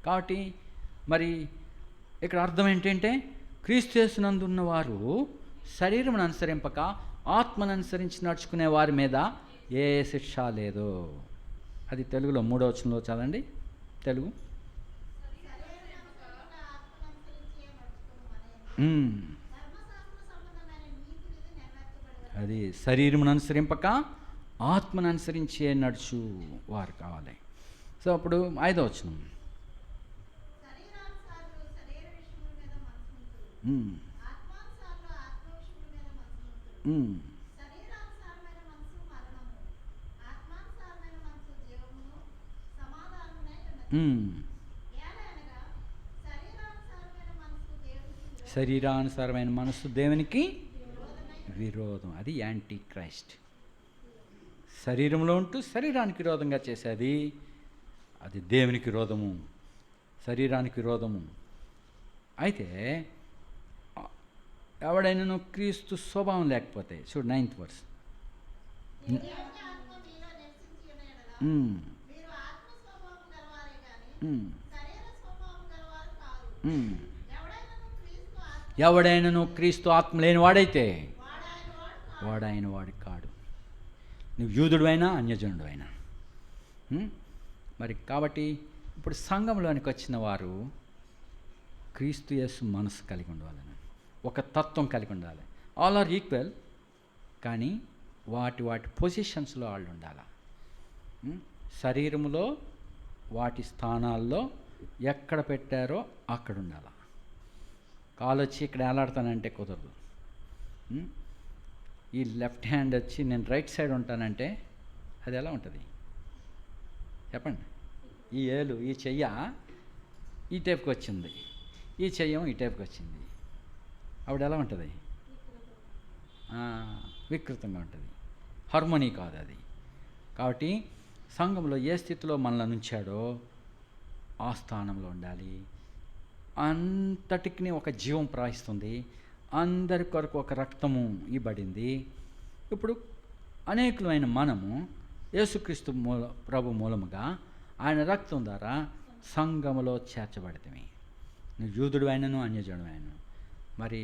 కాబట్టి మరి ఇక్కడ అర్థం ఏంటంటే, క్రీస్తు యేసునందున్న వారు శరీరమును అనుసరింపక ఆత్మను అనుసరించి నడుచుకునే వారి మీద ఏ శిక్ష లేదు. అది తెలుగులో 3వ వచనంలో చదవండి. తెలుగు అది శరీరమును అనుసరింపక ఆత్మను అనుసరించే నడుచు వారు కావాలి. సో అప్పుడు 5వ వచనం. శరీరానుసారమైన మనస్సు దేవునికి విరోధం. అది యాంటీ క్రైస్ట్. శరీరంలో ఉంటూ శరీరానికి విరోధంగా చేసేది అది దేవునికి విరోధము, శరీరానికి విరోధము. అయితే ఎవడైనా క్రీస్తు స్వభావం లేకపోతే చూడు 9th verse. ఎవడైనను క్రీస్తు ఆత్మ లేని వాడైతే వాడాయన వాడి కాడు. నువ్వు యూదుడు అయినా అన్యజనుడు అయినా. మరి కాబట్టి ఇప్పుడు సంఘంలోనికి వచ్చిన వారు క్రీస్తు యేసు మనసు కలిగి ఉండాలని, ఒక తత్వం కలిగి ఉండాలి. ఆల్ ఆర్ ఈక్వల్, కానీ వాటి పొజిషన్స్లో వాళ్ళు ఉండాలి. శరీరంలో వాటి స్థానాల్లో ఎక్కడ పెట్టారో అక్కడ ఉండాలి. కాలు వచ్చి ఇక్కడ ఏలాడతానంటే కుదరదు. ఈ లెఫ్ట్ హ్యాండ్ వచ్చి నేను రైట్ సైడ్ ఉంటానంటే అది ఎలా ఉంటుంది చెప్పండి? ఈ ఏలు, ఈ చెయ్య ఈ టైప్కి వచ్చింది, ఈ చెయ్యం ఈ టైప్కి వచ్చింది, అప్పుడు ఎలా ఉంటుంది? వికృతంగా ఉంటుంది, హార్మోనీ కాదు అది. కాబట్టి సంఘంలో ఏ స్థితిలో మనల్ని ఉంచాడో ఆ స్థానంలో ఉండాలి. అంతటికి ఒక జీవం ప్రవహిస్తుంది, అందరి కొరకు ఒక రక్తము ఇవ్వబడింది. ఇప్పుడు అనేకులమైన మనము యేసుక్రీస్తు ప్రభు మూలముగా ఆయన రక్తం ద్వారా సంఘములో చేర్చబడితమే. నువ్వు యూదుడు అయినను అన్యజనుడు అయినను, మరి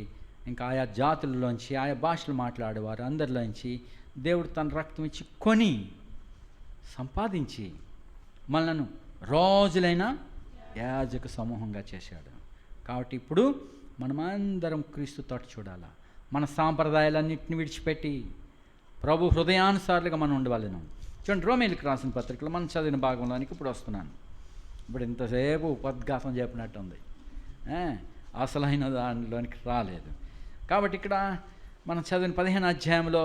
ఇంకా ఆయా జాతులలోంచి ఆయా భాషలు మాట్లాడేవారు అందరిలోంచి దేవుడు తన రక్తం ఇచ్చి కొని సంపాదించి మనలను రోజులైన యాజక సమూహంగా చేశాడు. కాబట్టి ఇప్పుడు మనమందరం క్రీస్తు తోట చూడాలా. మన సాంప్రదాయాలన్నింటిని విడిచిపెట్టి ప్రభు హృదయానుసారులుగా మనం ఉండవాలను. చూడండి, రోమేలకు రాసిన పత్రికలో మనం చదివిన భాగంలోనికి ఇప్పుడు వస్తున్నాను. ఇప్పుడు ఇంతసేపు ఉపద్ఘాతం చెప్పినట్టు ఉంది, అసలైన దానిలోనికి రాలేదు. కాబట్టి ఇక్కడ మనం చదివిన 15వ అధ్యాయంలో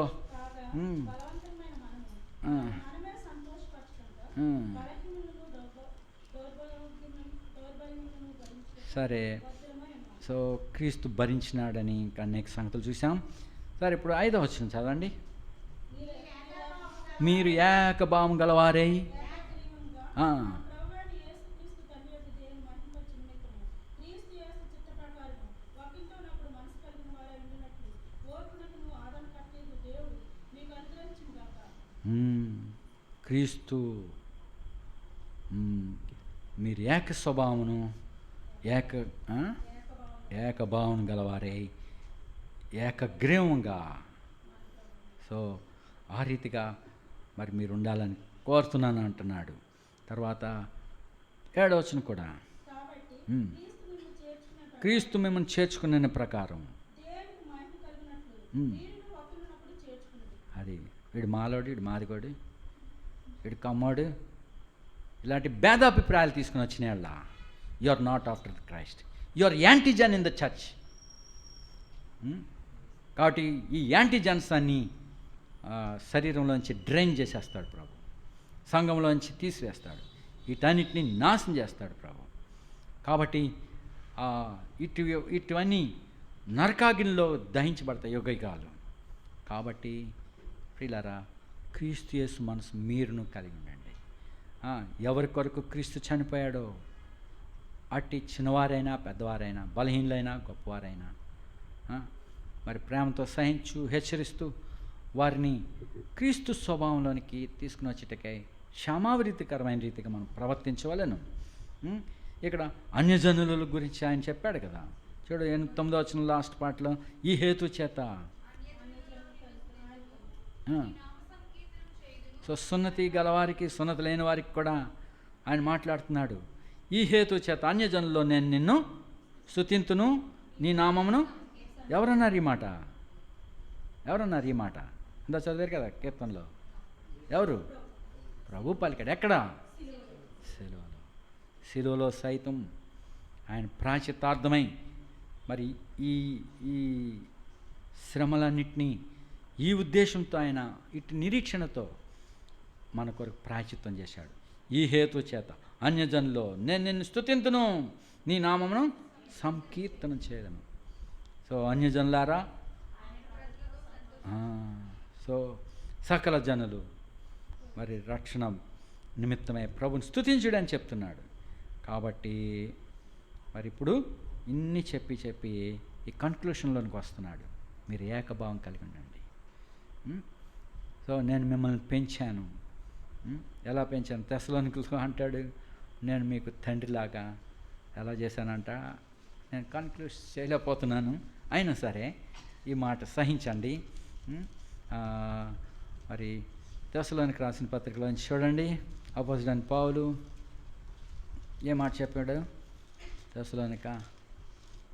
సరే, సో క్రీస్తు భరించినాడని ఇంకా అనేక సంగతులు చూసాం. సరే, ఇప్పుడు 5వ వచనం చదవండి. మీరు ఏకభావం గలవారై క్రీస్తు మీరు ఏక స్వభావమును ఏకభావం గలవారై ఏకగ్రీవంగా, సో ఆ రీతిగా మరి మీరు ఉండాలని కోరుతున్నాను అంటున్నాడు. తర్వాత 7వ వచనం కూడా క్రీస్తు మిమ్మల్ని చేర్చుకున్న ప్రకారం. అది వీడు మాలోడు, వీడు మాదిగోడు, వీడు కమ్మోడు, ఇలాంటి భేదాభిప్రాయాలు తీసుకుని వచ్చిన వాళ్ళ you are not after the Christ, you are antigen in the church. కాబట్టి ఈ యాంటీజన్స్ అన్నీ శరీరంలోంచి డ్రైన్ చేసేస్తాడు ప్రభు, సంఘంలోంచి తీసివేస్తాడు, వీటన్నిటిని నాశనం చేస్తాడు ప్రభు. కాబట్టి ఇటువన్నీ నరకాగ్నిలో దహించబడతాయి యుగయుగాలు. కాబట్టి ప్రియులారా, క్రీస్తు యేసు మనసు మీరును కలిగి ఉండండి. ఎవరి కొరకు క్రీస్తు చనిపోయాడో అట్టి చిన్నవారైనా పెద్దవారైనా, బలహీనులైనా గొప్పవారైనా, మరి ప్రేమతో సహించు హెచ్చరిస్తూ వారిని క్రీస్తు స్వభావంలోనికి తీసుకుని వచ్చేటకై క్షమావరీతికరమైన రీతిగా మనం ప్రవర్తించవలను. ఇక్కడ అన్యజనుల గురించి ఆయన చెప్పాడు కదా. చూడు 9వ వచనం లాస్ట్ పార్ట్లో, ఈ హేతు చేత సో సున్నతి గలవారికి సున్నతి లేని వారికి కూడా ఆయన మాట్లాడుతున్నాడు. ఈ హేతు చేత అన్యజనుల్లో నేను నిన్ను స్తుతింతును, నీ నామమును. ఎవరన్నారు ఈ మాట? ఎవరన్నారు ఈ మాట? ఇందా చదివారు కదా కీర్తనలో. ఎవరు? ప్రభు పలికాడు. ఎక్కడ? శిలువలో. శిలువలో సైతం ఆయన ప్రాచిత్తార్థమై మరి ఈ ఈ శ్రమలన్నింటినీ ఈ ఉద్దేశంతో ఆయన ఇటు నిరీక్షణతో మన కొరకు ప్రాయచిత్తం చేశాడు. ఈ హేతు చేత అన్యజనుల్లో నేను నిన్ను స్తుతింతును, నీ నామమును సంకీర్తనం చేయదను. సో అన్యజనులారా, సో సకల జనులు మరి రక్షణ నిమిత్తమై ప్రభుని స్తుతించుడని చెప్తున్నాడు. కాబట్టి మరి ఇప్పుడు ఇన్ని చెప్పి ఈ కన్క్లూషన్లోనికి వస్తున్నాడు. మీరు ఏకభావం కలిగి ఉండండి. సో నేను మిమ్మల్ని పెంచాను. ఎలా పెంచాను? తెస్సలోనికీయులకు అంటాడు, నేను మీకు తండ్రిలాగా ఎలా చేశానంట. నేను కన్క్లూడ్ చేయలేకపోతున్నాను, అయినా సరే ఈ మాట సహించండి. మరి తెస్సలోనికి రాసిన పత్రికలో చూడండి, అపోజిట్ పౌలు ఏ మాట చెప్పాడు? తెస్సలోనిక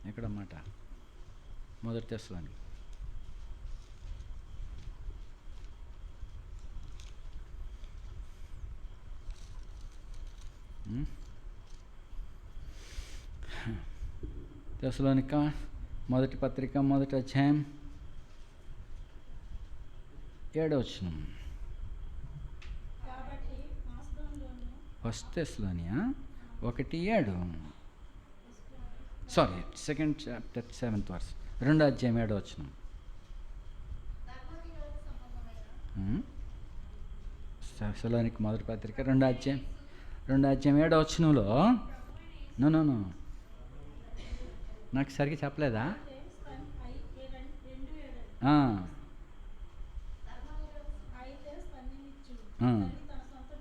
ఎక్కడ మాట? మొదటి తెస్సలోనిక తెస్సలోనిక మొదటి పత్రిక 1వ అధ్యాయం 7వ వచనం. కాబట్టి మాసిదోనియలోను first Thessalonians 1:7. Sorry, 2nd chapter 7th verse, 2వ అధ్యాయం 7వ వచనం. తెస్సలోనిక మొదటి పత్రిక 2వ అధ్యాయం 7వ వచనంలో నో నాకు సరిగ్గా చెప్పలేదా?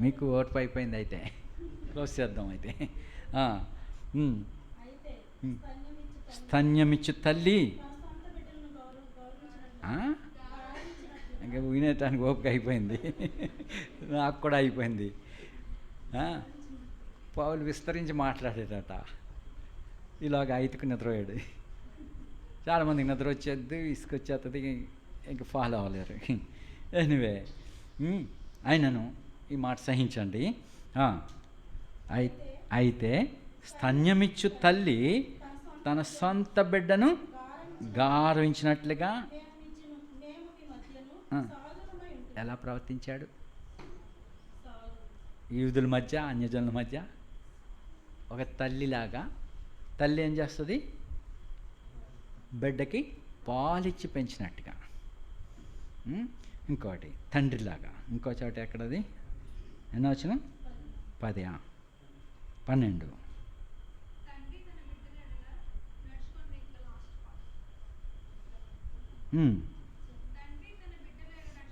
మీకు ఓర్పు అయిపోయింది అయితే. క్లోజ్ చేద్దాం అయితే. స్తన్యమిచ్చు తల్లి ఇంకా వినేటానికి ఓపిక అయిపోయింది. నాకు కూడా అయిపోయింది. పౌలు విస్తరించి మాట్లాడేటట. ఇలాగ ఐతుకు నిద్రపోయాడు. చాలామందికి నిద్ర వచ్చేది, ఇసుకొచ్చేస్తుంది, ఇంక ఫాలో అవ్వలేరు. ఎనివే అయినను ఈ మాట సహించండి. అయితే స్తన్యమిచ్చు తల్లి తన సొంత బిడ్డను గౌరవించినట్లుగా ఎలా ప్రవర్తించాడు? యూదుల మధ్య, అన్యజనుల మధ్య ఒక తల్లిలాగా. తల్లి ఏం చేస్తుంది? బిడ్డకి పాలిచ్చి పెంచినట్టుగా. ఇంకోటి తండ్రిలాగా. ఇంకో చోట ఎక్కడది? ఎన్నో వచ్చిన 10, 12.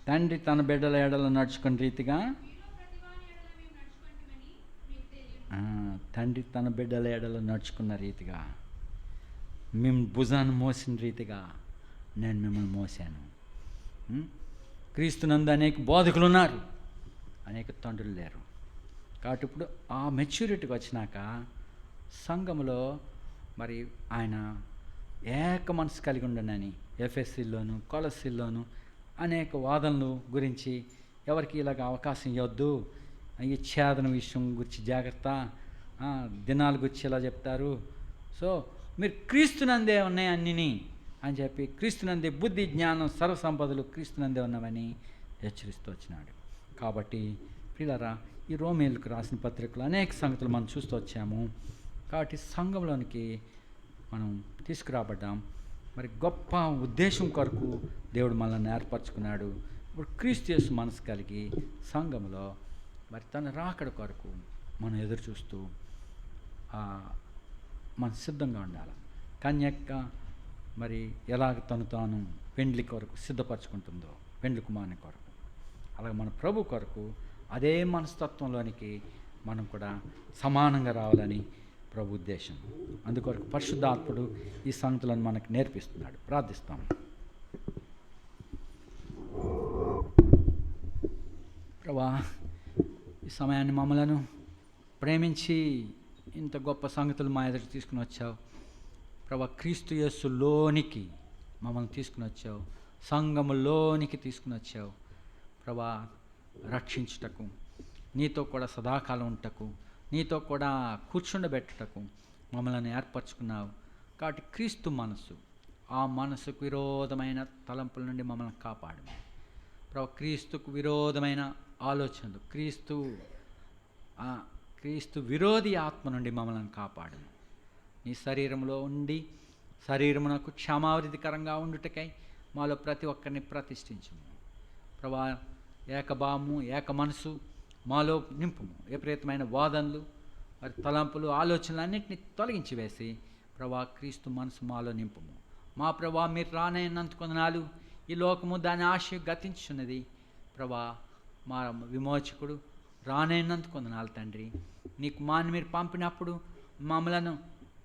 తండ్రి తన బిడ్డల ఎడల నడుచుకునే రీతిగా, తండ్రి తన బిడ్డల ఎడల నడుచుకున్న రీతిగా, మేము భుజాన్ని మోసిన రీతిగా నేను మిమ్మల్ని మోసాను. క్రీస్తునందు అనేక బోధకులు ఉన్నారు, అనేక తండ్రులు లేరు. కాబట్టి ఇప్పుడు ఆ మెచ్యూరిటీకి వచ్చినాక సంఘములో మరి ఆయన ఏక మనసు కలిగి ఉండనని ఎఫెస్సీల్లోను కొలస్సీల్లోను అనేక వాదనలు గురించి, ఎవరికి ఇలాగ అవకాశం ఇవ్వద్దు, ఈ ఛేదన విషయం గురించి జాగ్రత్త, దినాల గురించి ఇలా చెప్తారు, సో మీరు క్రీస్తునందే ఉన్నాయి అన్నిని అని చెప్పి, క్రీస్తునందే బుద్ధి జ్ఞానం సర్వసంపదలు క్రీస్తునందే ఉన్నామని హెచ్చరిస్తూ వచ్చినాడు. కాబట్టి ప్రియులారా, ఈ రోమేయులకు రాసిన పత్రికలు అనేక సంగతులు మనం చూస్తూ వచ్చాము. కాబట్టి సంఘంలోనికి మనం తీసుకురాబడ్డాం. మరి గొప్ప ఉద్దేశం కొరకు దేవుడు మనల్ని ఏర్పరచుకున్నాడు. ఇప్పుడు క్రీస్తు యేసు మనసు కలిగి సంఘంలో మరి తన రాకడ కొరకు మనం ఎదురు చూస్తూ మనం సిద్ధంగా ఉండాలి. కన్యక్క మరి ఎలాగ తాను పెండ్లి కొరకు సిద్ధపరచుకుంటుందో, పెండ్లి కుమారుని కొరకు, అలాగే మన ప్రభు కొరకు అదే మనస్తత్వంలోనికి మనం కూడా సమానంగా రావాలని ప్రభు ఉద్దేశం. అందుకొరకు పరిశుద్ధాత్ముడు ఈ సంగతులను మనకు నేర్పిస్తున్నాడు. ప్రార్థిస్తాం. ప్రభా, ఈ సమయాన్ని మమ్మలను ప్రేమించి ఇంత గొప్ప సంగతులు మా ఎదురు తీసుకుని వచ్చావు ప్రభా. క్రీస్తు యేసులోనికి మమ్మల్ని తీసుకుని వచ్చావు, సంఘములోనికి తీసుకుని వచ్చావు ప్రభా. రక్షించుటకు, నీతో కూడా సదాకాలం ఉంటకు, నీతో కూడా కూర్చుండబెట్టుటకు మమ్మల్ని ఏర్పరచుకున్నావు. కాబట్టి క్రీస్తు మనసు, ఆ మనసుకు విరోధమైన తలంపుల నుండి మమ్మల్ని కాపాడు ప్రభా. క్రీస్తుకు విరోధమైన ఆలోచనలు, క్రీస్తు విరోధి ఆత్మ నుండి మమ్మల్ని కాపాడు. నీ శరీరంలో ఉండి శరీరమునకు క్షమావధికరంగా ఉండుటకై మాలో ప్రతి ఒక్కరిని ప్రతిష్ఠించు ప్రభా. ఏకభావము, ఏక మనసు మాలో నింపుము. విపరీతమైన వాదనలు, మరి తలంపులు, ఆలోచనలు అన్నింటినీ తొలగించి వేసి ప్రభా క్రీస్తు మనసు మాలో నింపుము. మా ప్రభా, మీరు రానైనందుకు వందనాలు. ఈ లోకము దాని ఆశ గతించున్నది ప్రభా. మా విమోచకుడు రానైనందుకు వందనాలు తండ్రి. నీ కుమారుని మీరు పంపినప్పుడు మమ్మలను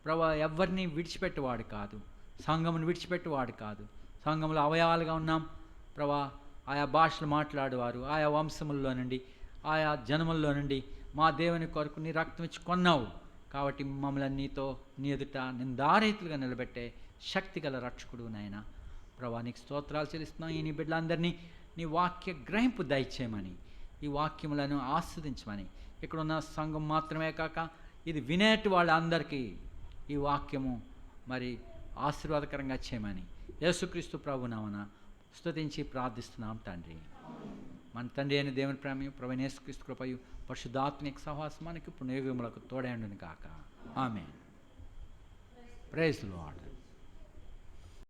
ప్రభా ఎవరిని విడిచిపెట్టేవాడు కాదు, సంఘమును విడిచిపెట్టేవాడు కాదు. సంఘంలో అవయవాలుగా ఉన్నాం ప్రభా. ఆయా భాషలు మాట్లాడేవారు, ఆయా వంశముల్లో నుండి, ఆయా జనముల్లో నుండి మా దేవుని కొరకు నీ రక్తం ఇచ్చి కొన్నావు. కాబట్టి మమ్మల్ని నీతో నీ ఎదుట నిందారహితులుగా నిలబెట్టే శక్తి గల రక్షకుడు నాయన ప్రభా. నీకు స్తోత్రాలు చెల్లిస్తున్నాం. ఈ నీ బిడ్డలందరినీ నీ వాక్య గ్రహింపు దయచేయమని, ఈ వాక్యములను ఆస్వాదించమని, ఇక్కడ ఉన్న సంఘం మాత్రమే కాక ఇది వినేటి వాళ్ళందరికీ ఈ వాక్యము మరి ఆశీర్వాదకరంగా చేయమని యేసుక్రీస్తు ప్రభు నామమున స్తుతించి ప్రార్థిస్తున్నాం తండ్రి. మన తండ్రి అయిన దేవుని ప్రేమ, ప్రభువైన యేసుక్రీస్తు కృపయు, పరిశుద్ధాత్మక సహవాసం మనకి ఇప్పుడు యుగములకు తోడైండును గాక. ఆమేన్. Praise the lord.